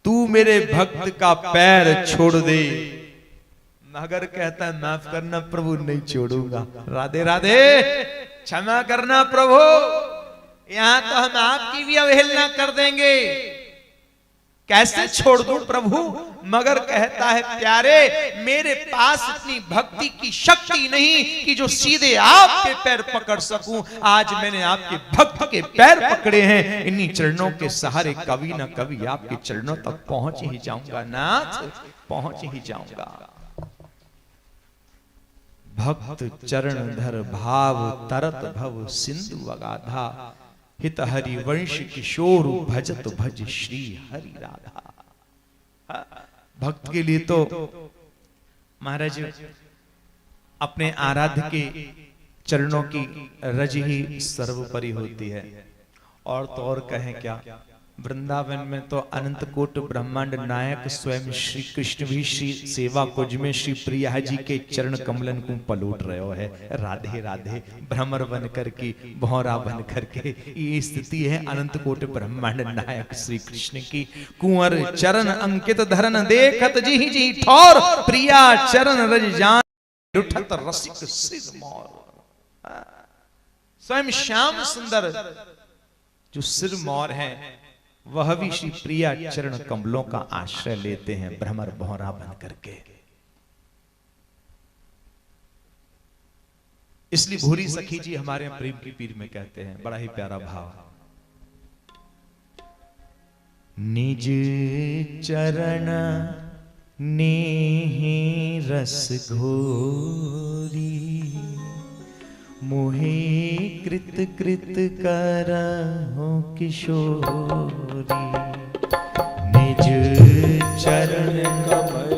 तू मेरे भक्त का पैर छोड़ दे। मगर कहता है माफ करना प्रभु, नहीं छोड़ूंगा। राधे राधे। क्षमा करना प्रभु, यहां तो हम आपकी भी अवहेलना कर देंगे। कैसे छोड़ दूं प्रभु? मगर कहता है प्यारे, मेरे पास इतनी भक्ति की शक्ति नहीं कि जो सीधे आपके पैर पकड़ सकूं। आज मैंने आपके भक्त के पैर पकड़े हैं, इन्हीं चरणों के सहारे कभी ना कभी आपके चरणों तक पहुंच ही जाऊंगा नाथ, पहुंच ही जाऊंगा। भक्त चरण धर भाव तरत भव सिंधु अगाधा, हित हरि वंश किशोर भजत भज श्री हरि राधा। भक्त के लिए तो महाराज अपने आराध्य के चरणों की रज ही सर्वोपरि होती है। और तो और कहें क्या, वृंदावन में तो अनंत कोट ब्रह्मांड नायक स्वयं श्री कृष्ण भी श्री सेवा कुज में श्री प्रिया जी के चरण कमलन को पलोट रहे हो है। राधे राधे भ्रमर बन करके, भौरा बन करके, ये स्थिति है अनंत कोट ब्रह्मांड नायक श्री कृष्ण की। कुंवर चरण अंकित धरन देखत जी जी ठौर, प्रिया चरण रज जान उठत रसिक सिर मोर। स्वयं श्याम सुंदर जो सिर मोर है, वह भी श्री प्रिया चरण कमलों का आश्रय लेते हैं भ्रमर भौरा बन करके। इसलिए भूरी सखी जी हमारे प्रेम की पीर में कहते हैं, बड़ा ही प्यारा भाव, निज चरण नेहि रस घोरी, मोहे कृत कृत करहु किशोरी। निज चरण कमल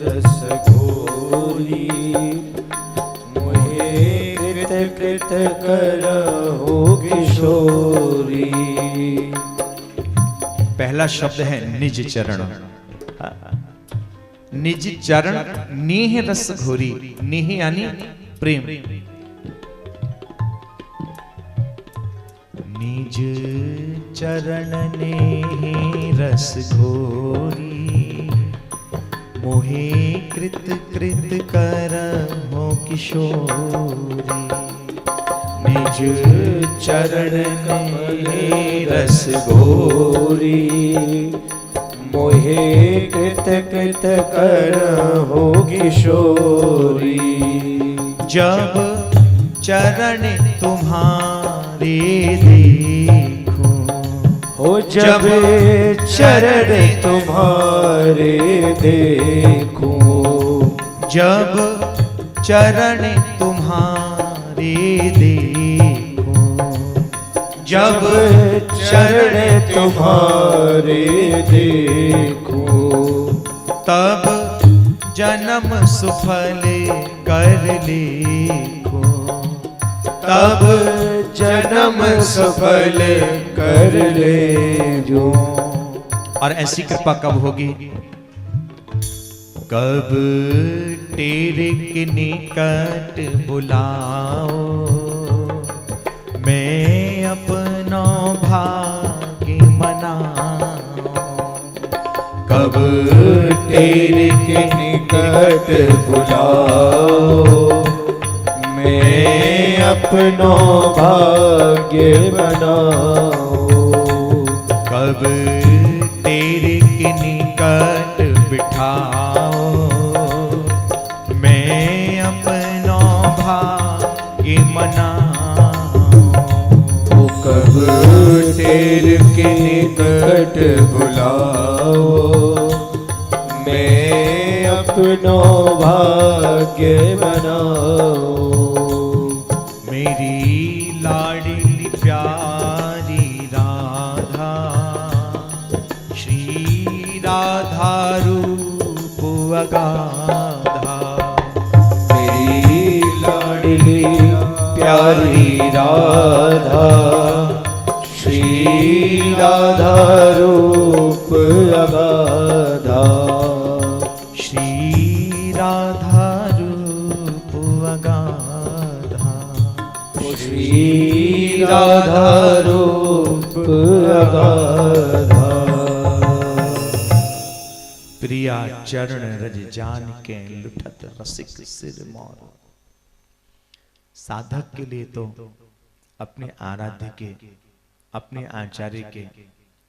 रस घोरी, मोहे कृत कृत करहु किशोरी। पहला शब्द है निज चरण। निज चरण नेह रस घोरी, नेह यानी प्रेम। निज चरण नेह रस घोरी, मोहे कृत कृत करहु किशोरी। निज चरण नेह रस घोरी, मोहे कृत कृत करहु किशोरी। जब चरण तुम्हारे देखूं, हो जब चरण तुम्हारे देखूं, जब चरण तुम्हारे देखूं, जब चरण तुम्हारे देखूं, तब जन्म सुफल कर लेखूं, तब जन्म सफल कर ले जो। और ऐसी कृपा कब होगी? कब तेरे के निकट बुलाओ, मैं अपना भाग्य मनाऊं। कब तेरे के निकट बुलाओ, मैं अपनो भाग्य बनाओ। कब तेरे के निकट बिठाओ, मैं अपना भाग्य मनाऊं। कब तेरे के निकट बुलाओ, मैं अपनो भाग्य बनाओ। मेरी लाडली प्यारी राधा, श्री राधा रूप अगाधा। मेरी लाडली प्यारी राधा, श्री राधा रूप अगाधा। श्री राधा रूप अगाधा, श्री राधा रूप अगाधा। प्रिया चरण रज जान के लुठत रसिक सिर मोर। साधक के लिए तो अपने आराध्य के अपने आचार्य के,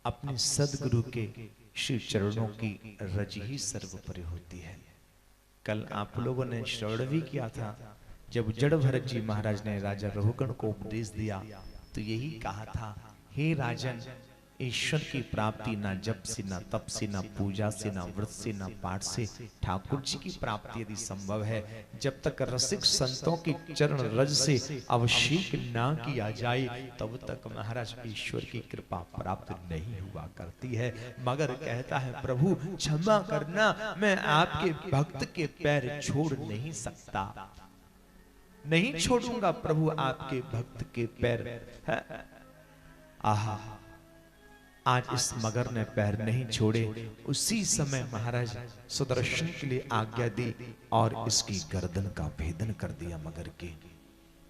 अपने सदगुरु के श्री चरणों की रज ही सर्वोपरि होती है। कल आप लोगों ने श्रवण भी किया था, जब जड़ भरत जी महाराज ने राजा रघुगण को उपदेश दिया तो यही कहा था, हे राजन, ईश्वर की प्राप्ति ना जप से, ना तप से, ना पूजा से, ना व्रत से, ना पाठ से, ठाकुर जी की प्राप्ति यदि संभव है, जब तक रसिक संतों के चरण रज से अभिषेक ना किया जाए तब तक महाराज ईश्वर की कृपा प्राप्त नहीं हुआ करती है। मगर कहता है, प्रभु क्षमा करना, मैं आपके भक्त के पैर छोड़ नहीं सकता, नहीं छोड़ूंगा प्रभु आपके भक्त के पैर। आहा, आज इस मगर ने पैर नहीं छोड़े। उसी समय महाराज सुदर्शन के लिए आज्ञा दी और इसकी गर्दन का भेदन कर दिया मगर की।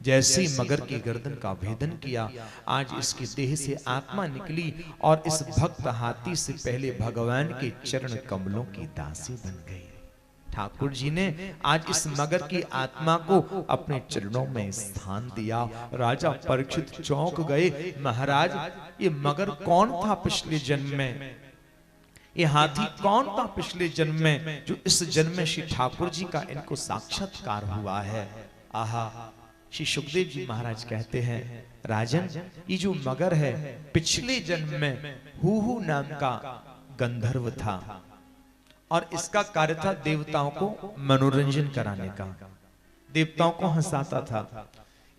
जैसे ही मगर की गर्दन का भेदन किया, आज इसकी देह से आत्मा निकली और इस भक्त हाथी से पहले भगवान के चरण कमलों की दासी बन गई। ठाकुर जी ने आज इस मगर की आत्मा को अपने चरणों में स्थान दिया। राजा परीक्षित चौंक गए, महाराज ये मगर कौन था पिछले जन्म में, ये हाथी कौन था पिछले जन्म में, जो इस जन्म में श्री ठाकुर जी का इनको साक्षात्कार हुआ है। आहा, श्री सुखदेव जी महाराज कहते हैं, राजन ये जो मगर है पिछले जन्म में हूहू नाम का गंधर्व था और इसका कार्य था देवताओं को मनोरंजन कराने का, देवताओं को हंसाता था।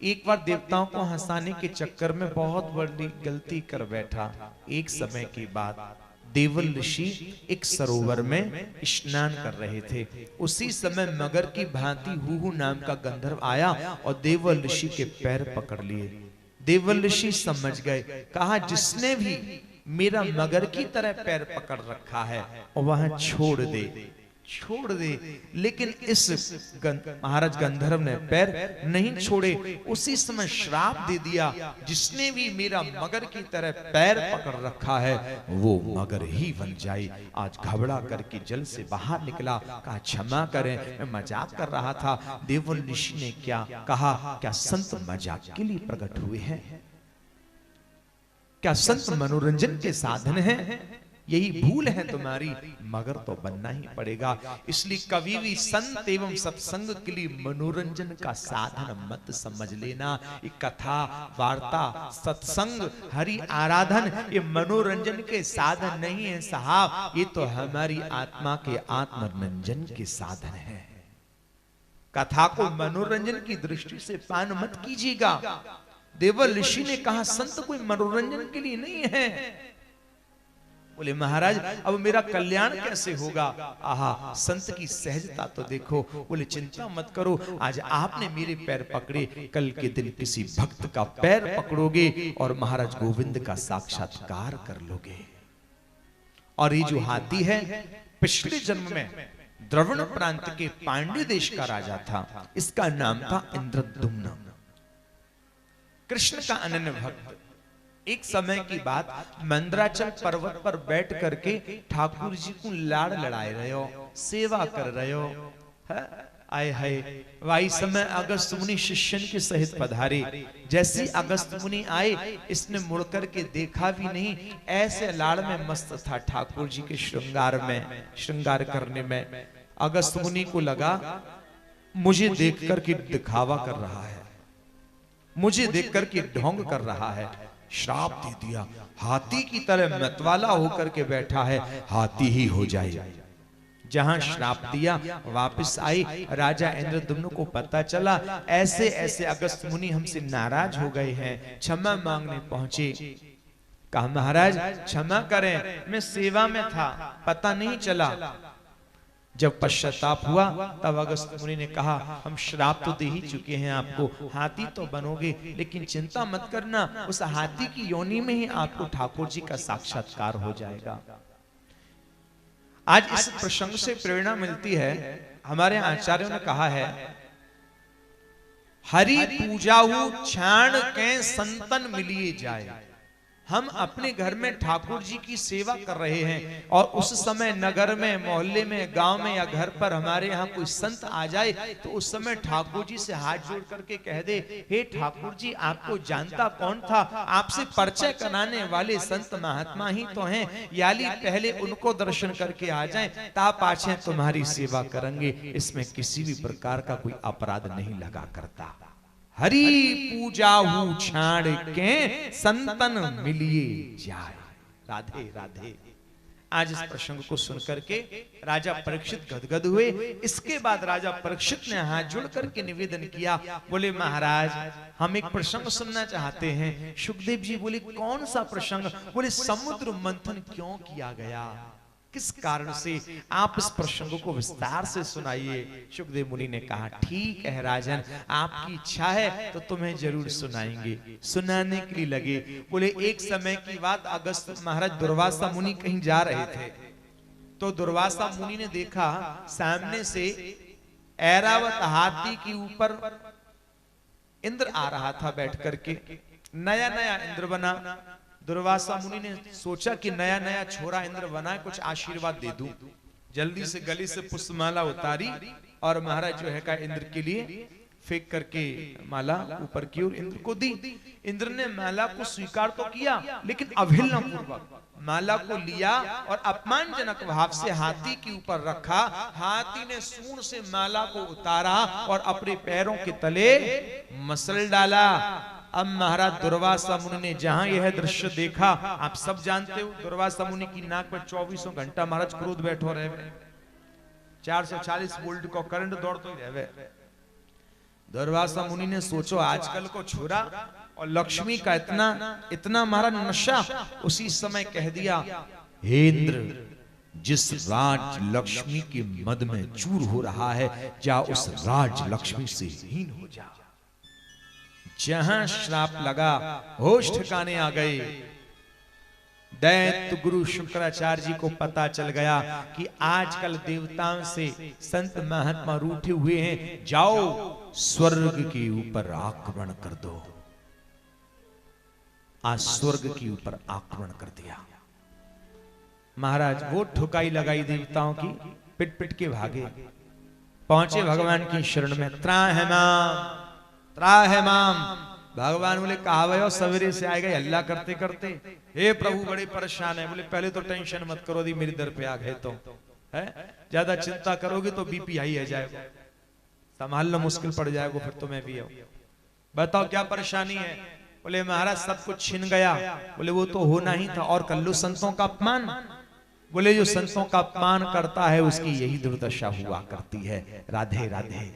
एक बार देवताओं को हंसाने के चक्कर में बहुत बड़ी गलती कर बैठा। एक समय के बाद देवल ऋषि एक सरोवर में स्नान कर रहे थे। उसी समय मगर की भांति हूहू नाम का गंधर्व आया और देवल ऋषि के पैर पकड़ लिए। देवल ऋषि समझ गए, कहा जिसने भी मेरा मगर की तरह पैर पकड़ रखा है और वहां छोड़ दे, छोड़ दे। लेकिन इस महाराज गंधर्व ने पैर नहीं छोड़े। उसी समय श्राप दे दिया, जिसने भी मेरा मगर की तरह पैर पकड़ रखा है वो मगर ही बन जाए। आज घबरा करके जल से बाहर निकला, कहा क्षमा करें, मैं मजाक कर रहा था। देवल ऋषि ने क्या कहा, क्या संत मजाक के लिए प्रकट हुए हैं, क्या संत मनोरंजन के साधन हैं? यही भूल है तुम्हारी, मगर तो बनना ही पड़ेगा। इसलिए कभी भी संत एवं सत्संग के लिए मनोरंजन का साधन मत समझ लेना। ये कथा वार्ता सत्संग हरि आराधन ये मनोरंजन के साधन नहीं है साहब, ये तो हमारी आत्मा के आत्मरंजन के साधन है। कथा को मनोरंजन की दृष्टि से पान मत कीजिएगा। देवल ऋषि ने कहा संत कोई मनोरंजन के लिए नहीं है। बोले महाराज अब मेरा कल्याण कैसे होगा? आहा, संत की सहजता तो देखो। बोले चिंता मत करो, आज आपने मेरे पैर पकड़े, कल के दिन किसी भक्त का पैर पकड़ोगे और महाराज गोविंद का साक्षात्कार कर लोगे। और ये जो हाथी है पिछले जन्म में द्रविड़ प्रांत के पांड्य देश का राजा था। इसका नाम था इंद्रद्युम्न, कृष्ण का अनन्य भक्त। एक समय की बात, मंदराचल पर्वत पर बैठ करके ठाकुर जी को लाड़ लड़ाए रहे हो, सेवा कर रहे हो। आए हाय, वही समय अगस्त मुनि शिष्यन के सहित पधारे। जैसे अगस्त मुनि आए, इसने मुड़कर के देखा भी नहीं, ऐसे लाड़ में मस्त था ठाकुर जी के श्रृंगार में, श्रृंगार करने में। अगस्त मुनि को लगा मुझे देख करके दिखावा कर रहा है, मुझे देख करके ढोंग कर रहा है। श्राप दे दिया, हाथी की तरह मतवाला होकर के बैठा है, हाथी ही हो जाए। जहां श्राप दिया वापस आई, राजा इंद्रद्युम्न को पता चला ऐसे ऐसे अगस्त मुनि हमसे नाराज हो गए हैं, क्षमा मांगने पहुंचे। कहा महाराज क्षमा करें, मैं सेवा में था, पता नहीं चला। जब पश्चाताप हुआ तब अगस्त मुनि ने कहा हम श्राप तो दे ही चुके हैं आपको, हाथी तो बनोगे, लेकिन चिंता मत करना, उस हाथी की योनि में ही आपको ठाकुर जी का साक्षात्कार हो जाएगा। आज इस प्रसंग से प्रेरणा मिलती है। हमारे आचार्यों ने कहा है, हरि पूजाऊ क्षाण के संतन मिलिए जाए। हम अपने घर में ठाकुर जी की सेवा कर रहे हैं और उस समय नगर में, मोहल्ले में, गांव में या घर पर हमारे यहाँ कोई संत आ जाए तो उस समय ठाकुर जी से हाथ जोड़ करके कह दे, हे ठाकुर जी, आपको जानता कौन था? आपसे परिचय कराने वाले संत महात्मा ही तो हैं, याली पहले उनको दर्शन करके आ जाएं, ता पाछे तुम्हारी सेवा करेंगे। इसमें किसी भी प्रकार का कोई अपराध नहीं लगा करता। हरि पूजा हूँ छाड़ के संतन मिलिए जाए। राधे राधे। आज इस प्रसंग को सुनकर के राजा परीक्षित गदगद हुए। इसके बाद राजा परीक्षित ने हाथ जोड़ करके निवेदन किया, बोले महाराज हम एक प्रसंग सुनना चाहते हैं। सुखदेव जी बोले कौन सा प्रसंग? बोले समुद्र मंथन क्यों किया गया, किस कारण से, आप इस प्रसंग को विस्तार से सुनाइए। सुखदेव मुनि ने कहा ठीक है राजन, आपकी इच्छा है तो तुम्हें जरूर सुनाएंगे। सुनाने के लिए लगे। बोले एक समय की बात, अगस्त महाराज दुर्वासा मुनि कहीं जा रहे थे तो दुर्वासा मुनि ने देखा सामने से ऐरावत हाथी के ऊपर इंद्र आ रहा था बैठ करके। नया नया इंद्र बना। दुर्वासा मुनि ने सोचा कि नया नया छोरा इंद्र बना, कुछ आशीर्वाद दे दूं। जल्दी से गले से पुष्पमाला उतारी और महाराज जो है का इंद्र के लिए फेंक करके माला ऊपर की ओर इंद्र को दी। इंद्र ने माला को स्वीकार तो किया लेकिन अवहेलना पूर्वक माला को लिया और अपमानजनक भाव से हाथी के ऊपर रखा। हाथी ने सूंड से माला को उतारा और अपने पैरों के तले मसल डाला। अब महाराज दुर्वासा मुनि ने जहां यह दृश्य देखा, आप सब जानते हो दुर्वासा मुनि की नाक पर 24 घंटा महाराज क्रोध बैठो रहे, 440 वोल्ट को करंट दौड़तो ही रहे। दुर्वासा मुनि ने सोचो आजकल को छोरा और लक्ष्मी का इतना महाराज नशा। उसी समय कह दिया, हे इंद्र, जिस राज लक्ष्मी के मद में चूर हो रहा है, जा उस राज लक्ष्मी से हीन हो जा। जहां श्राप लगा होश ठिकाने आ गए। दैत्य गुरु शुक्राचार्य जी को पता चल गया कि आजकल देवताओं से संत महात्मा रूठे हुए हैं, जाओ स्वर्ग के ऊपर आक्रमण कर दो। आज स्वर्ग के ऊपर आक्रमण कर दिया। महाराज वो ठुकाई लगाई देवताओं की, पिट पिट के भागे। पहुंचे भगवान की शरण में, त्राहि माम। भगवान बोले कहा भयो, सवेरे से आए गए हल्ला करते करते, हे प्रभु बड़े परेशान है। बोले पहले तो टेंशन मत करो, दी मेरी दर पे आ गए तो है, ज्यादा चिंता करोगे तो बीपी हाई है जाएगा, संभालना मुश्किल पड़ जाएगा फिर तुम्हें भी। बताओ क्या परेशानी है? बोले महाराज सब कुछ छिन गया। बोले वो तो होना ही था, और कर लो संतों का अपमान। बोले जो संतों का अपमान करता है उसकी यही दुर्दशा हुआ करती है। राधे राधे।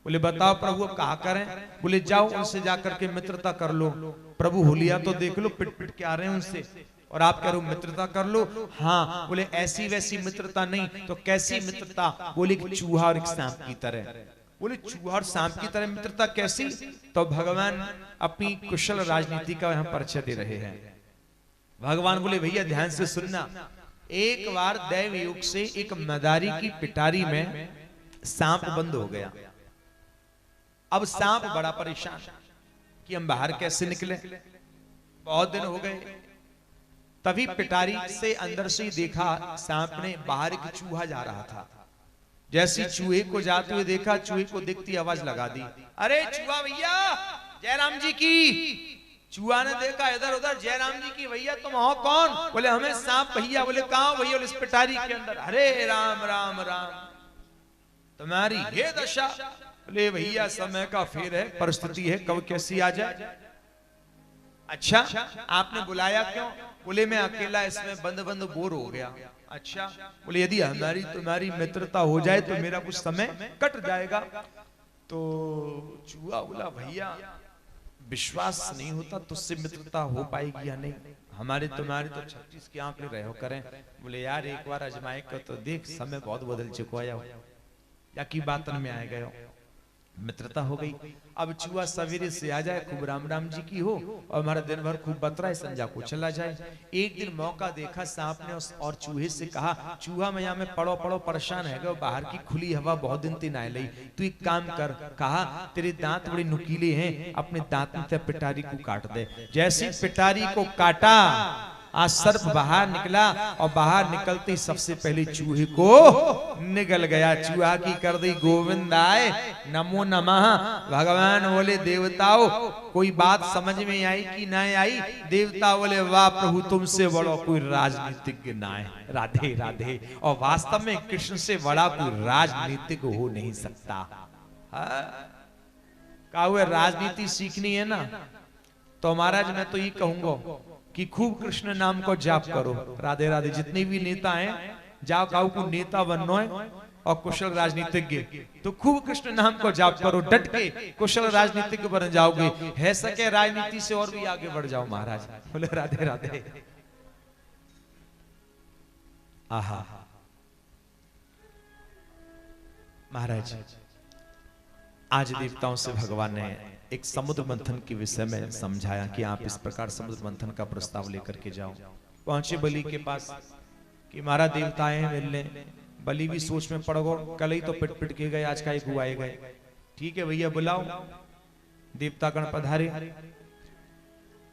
बोले बताओ प्रभु अब कहा करें? बोले जाओ उनसे जाकर के मित्रता कर लो। प्रभु हुलिया तो देख लो, पिट पिट के आ रहे हैं उनसे, और आप कह रहे हो मित्रता कर लो। हाँ। बोले ऐसी वैसी मित्रता नहीं तो कैसी मित्रता? बोले चूहा और एक सांप की तरह। बोले चूहा और सांप की तरह मित्रता कैसी? तो भगवान अपनी कुशल राजनीति का यहाँ परिचय दे रहे हैं। भगवान बोले भैया ध्यान से सुनना, एक बार दैव योग से एक मदारी की पिटारी में सांप बंद हो गया। अब सांप बड़ा परेशान कि हम बाहर कैसे निकले, बहुत दिन हो गए। तभी पिटारी से अंदर से ही देखा सांप ने बाहर एक चूहा जा रहा था। जैसे चूहे को जाते हुए देखा, चूहे को देखती आवाज लगा दी, अरे चूहा भैया जयराम जी की। चूहा ने देखा इधर उधर, जयराम जी की भैया तुम हो कौन? बोले हमें सांप भैया। बोले कहां भैया? बोले इस पिटारी के अंदर। अरे राम राम राम, तुम्हारी ये दशा। बोले भैया समय का फेर है, परिस्थिति है, कब कैसी आ जाए। अच्छा आपने बुलाया क्यों? बोले मैं अकेला इसमें बंद बंद बोर हो गया। अच्छा। बोले यदि हमारी तुम्हारी मित्रता हो जाए तो मेरा कुछ समय कट जाएगा। तो चूहा बोला भैया विश्वास नहीं होता तुझसे मित्रता हो पाएगी या नहीं, हमारे तुम्हारे तो 36 के आंकड़े रहे हो करें। बोले यार एक बार अजमाए कर तो देख, समय बहुत बदल चुका है या की बात में आए गए। मित्रता हो गई। अब चूहा सवेरे से आ जाए, खूब राम राम जी की हो, और हमारा दिन भर खूब बतराए, संजा को चला जाए। एक दिन मौका देखा, सांप ने और चूहे से कहा, चूहा मैया में पड़ो पड़ो परेशान है, बाहर की खुली हवा बहुत दिन तीन आए लई, तू एक काम कर, कहा तेरे दांत बड़े नुकीले हैं, अपने दांत में पिटारी को काट दे। जैसे पिटारी को काटा, आज सर्प बाहर निकला, और बाहर निकलते ही सबसे पहले चूहे को निगल गया। चूहा की कर दी गोविंदाय नमो नमः। भगवान बोले देवताओं कोई बात समझ में आई कि ना आई? देवता बोले वाह प्रभु, तुमसे बड़ो कोई राजनीतिज्ञ ना है। राधे राधे। और वास्तव में कृष्ण से बड़ा कोई राजनीतिक हो नहीं सकता। कहा हुए राजनीति सीखनी है ना, तो महाराज मैं तो ये कहूंगा कि खूब कृष्ण नाम को जाप करो। राधे राधे। जितने भी नेता हैं, जाओ काऊ को नेता बनना है और कुशल राजनीतिज्ञ, तो खूब कृष्ण नाम को जाप करो, डट के कुशल राजनीतिज्ञ बन जाओगे। है सके राजनीति से और भी आगे बढ़ जाओ महाराज। बोले राधे राधे। आहा महाराज, आज देवताओं से भगवान ने एक समुद्र मंथन के विषय में समझाया कि आप इस प्रकार समुद्र मंथन का प्रस्ताव लेकर के जाओ। पहुंचे बलि के पास कि हमारा देवता है मिलने। बलि भी सोच में पड़ गो, कल ही तो पिट पिट के गए, आज का एक हुआ गए। ठीक है भैया बुलाओ। देवता गण पधारे।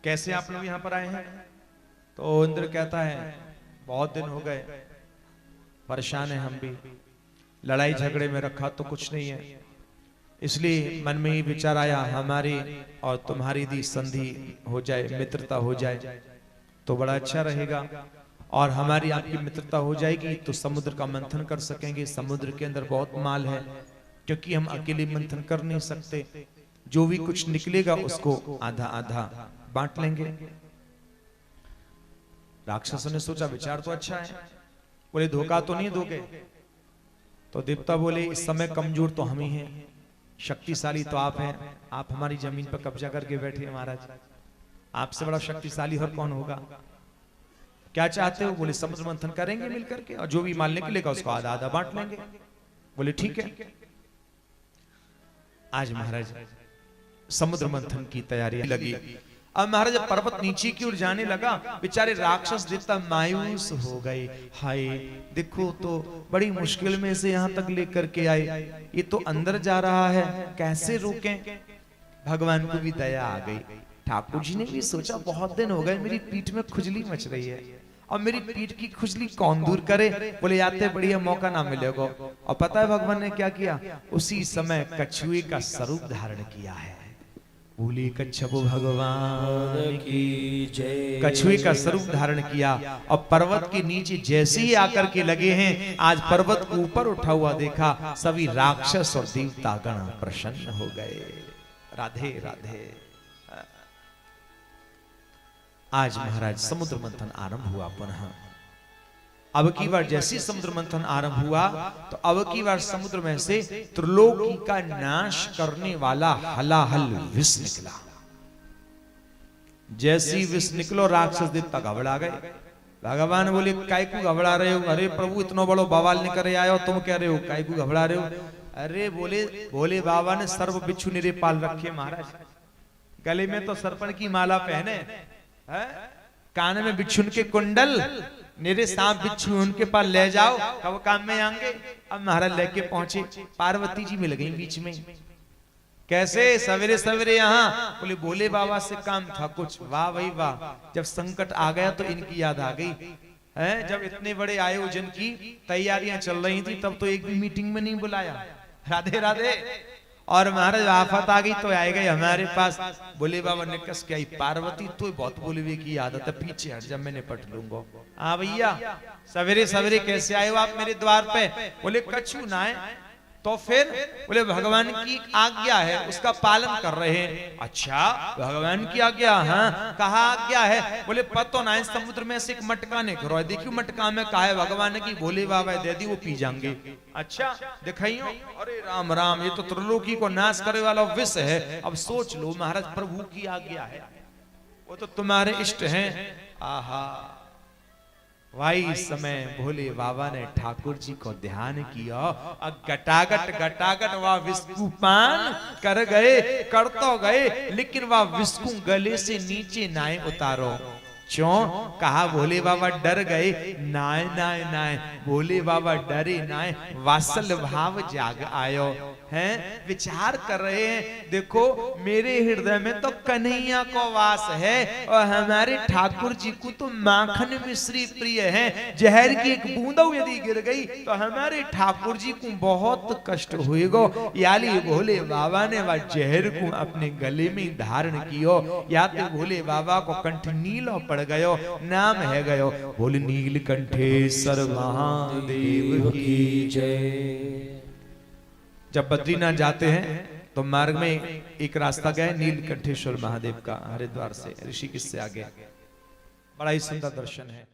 कैसे आप लोग यहाँ पर आए हैं? तो इंद्र कहता है बहुत दिन हो गए, परेशान है हम भी, लड़ाई झगड़े में रखा तो कुछ नहीं है, इसलिए मन में ही विचार आया हमारी और तुम्हारी यदि संधि हो जाए, मित्रता हो जाए तो बड़ा अच्छा रहेगा। और हमारी आपकी मित्रता हो जाएगी तो समुद्र का मंथन कर सकेंगे। समुद्र के अंदर बहुत माल है, क्योंकि हम अकेले मंथन कर नहीं सकते। जो भी कुछ निकलेगा उसको आधा आधा बांट लेंगे। राक्षसों ने सोचा विचार तो अच्छा है, बोले धोखा तो नहीं दोगे? तो देवता बोले इस समय कमजोर तो हम ही हैं, शक्तिशाली तो आप हैं। आप हमारी जमीन पर कब्जा करके बैठे हैं महाराज, आपसे बड़ा शक्तिशाली और कौन होगा? क्या चाहते हो? बोले समुद्र मंथन करेंगे मिलकर के, और जो भी माल निकलेगा उसको आधा आधा बांट लेंगे। बोले ठीक है। आज महाराज समुद्र मंथन की तैयारी लगी। अब महाराज पर्वत नीचे की ओर जाने लगा, बेचारे राक्षस देवता मायूस हो गए। हाय देखो तो बड़ी मुश्किल में से यहाँ तक लेकर के आए, ये तो अंदर जा रहा है, कैसे रोकें? भगवान को भी दया आ गई। ठाकुर जी ने भी सोचा बहुत दिन हो गए, मेरी पीठ में खुजली मच रही है, और मेरी पीठ की खुजली कौन दूर करे? बोले आते बढ़िया मौका ना मिलेगा। और पता है भगवान ने क्या किया? उसी समय कछुए का स्वरूप धारण किया है। बोले कच्छप भगवान की जय। कछुए का स्वरूप धारण किया और पर्वत के नीचे जैसे ही आकर के लगे हैं, आज पर्वत को ऊपर उठा हुआ देखा, सभी राक्षस और देवता गण प्रसन्न हो गए। राधे राधे। आज महाराज समुद्र मंथन आरंभ हुआ पुनः। अब की बार जैसे समुद्र मंथन आरंभ हुआ तो अब की बार समुद्र में से त्रिलोकी का नाश करने वाला हलाहल विष निकला। जैसी विष निकलो राक्षस देवता घबरा गए। भगवान बोले काय को घबरा रहे हो? अरे प्रभु इतना बड़ो बवाल निकल आए हो, तुम कह रहे हो काय को घबरा रहे हो? अरे बोले बाबा ने सर्व बिच्छू निरे पाल रखे महाराज, गले में तो सरपण की माला पहने, कान में बिच्छू के कुंडल, मेरे सांप बिच्छू उनके पास ले जाओ, कब काम में आएंगे। अब महाराज लेके पहुंचे, पार्वती जी मिल गई बीच में। कैसे सवेरे सवेरे यहाँ? बोले भोले बाबा से काम था कुछ। वाह भाई वाह, जब संकट आ गया तो इनकी याद आ गई है। जब इतने बड़े आयोजन की तैयारियां चल रही थी तब तो एक भी मीटिंग में नहीं बुलाया। राधे राधे। और महाराज आफत आ गई तो आए गए हमारे पास। बोले बाबा ने कस के आई, पार्वती तो बहुत बोलवे की आदत है, पीछे हट जा मैं निपट लूंगा। हाँ भैया सवेरे सवेरे कैसे आए हो आप मेरे द्वार पे? बोले कछु ना है। तो फिर बोले भगवान की आज्ञा है, उसका पालन कर रहे हैं। अच्छा भगवान की आज्ञा? हाँ। कहा आज्ञा है? बोले पतो ना है, समुद्र में से एक मटका निकलो है, देखियो मटका में कहा है भगवान की भोले बाबा दे दी, वो पी जाएंगे। अच्छा दिखाइयो। अरे राम राम, ये तो त्रिलोकी को नाश करे वाला विष है। अब सोच लो महाराज प्रभु की आज्ञा है, वो तो तुम्हारे इष्ट हैं। आहा भाई इस समय भोले बाबा ने ठाकुर जी को ध्यान किया और गटागट गटागट वह विष्णु पान कर गए, कर तो गए, लेकिन वह विष्णु गले से नीचे नाय उतारो। क्यों? कहा भोले बाबा डर गए। नाय नाय नाय, भोले बाबा डरे नाय, वात्सल भाव जाग आयो है। विचार कर रहे हैं, देखो मेरे हृदय में तो कन्हैया को वास है और हमारे ठाकुर जी को तो माखन मिश्री प्रिय है। जहर की एक बूंदा यदि गिर गई तो हमारे ठाकुर जी को बहुत कष्ट होएगा। याली भोले बाबा ने वह जहर को अपने गले में धारण कियो। या तो भोले बाबा को कंठ नीलो पड़ गयो, नाम है गयो भोले नीलकंठेश्वर महादेव की जय। जब बद्रीनाथ जाते हैं तो मार्ग में एक रास्ता गया नीलकंठेश्वर महादेव का, हरिद्वार से ऋषिकेश से आगे। बड़ा ही सुंदर दर्शन है।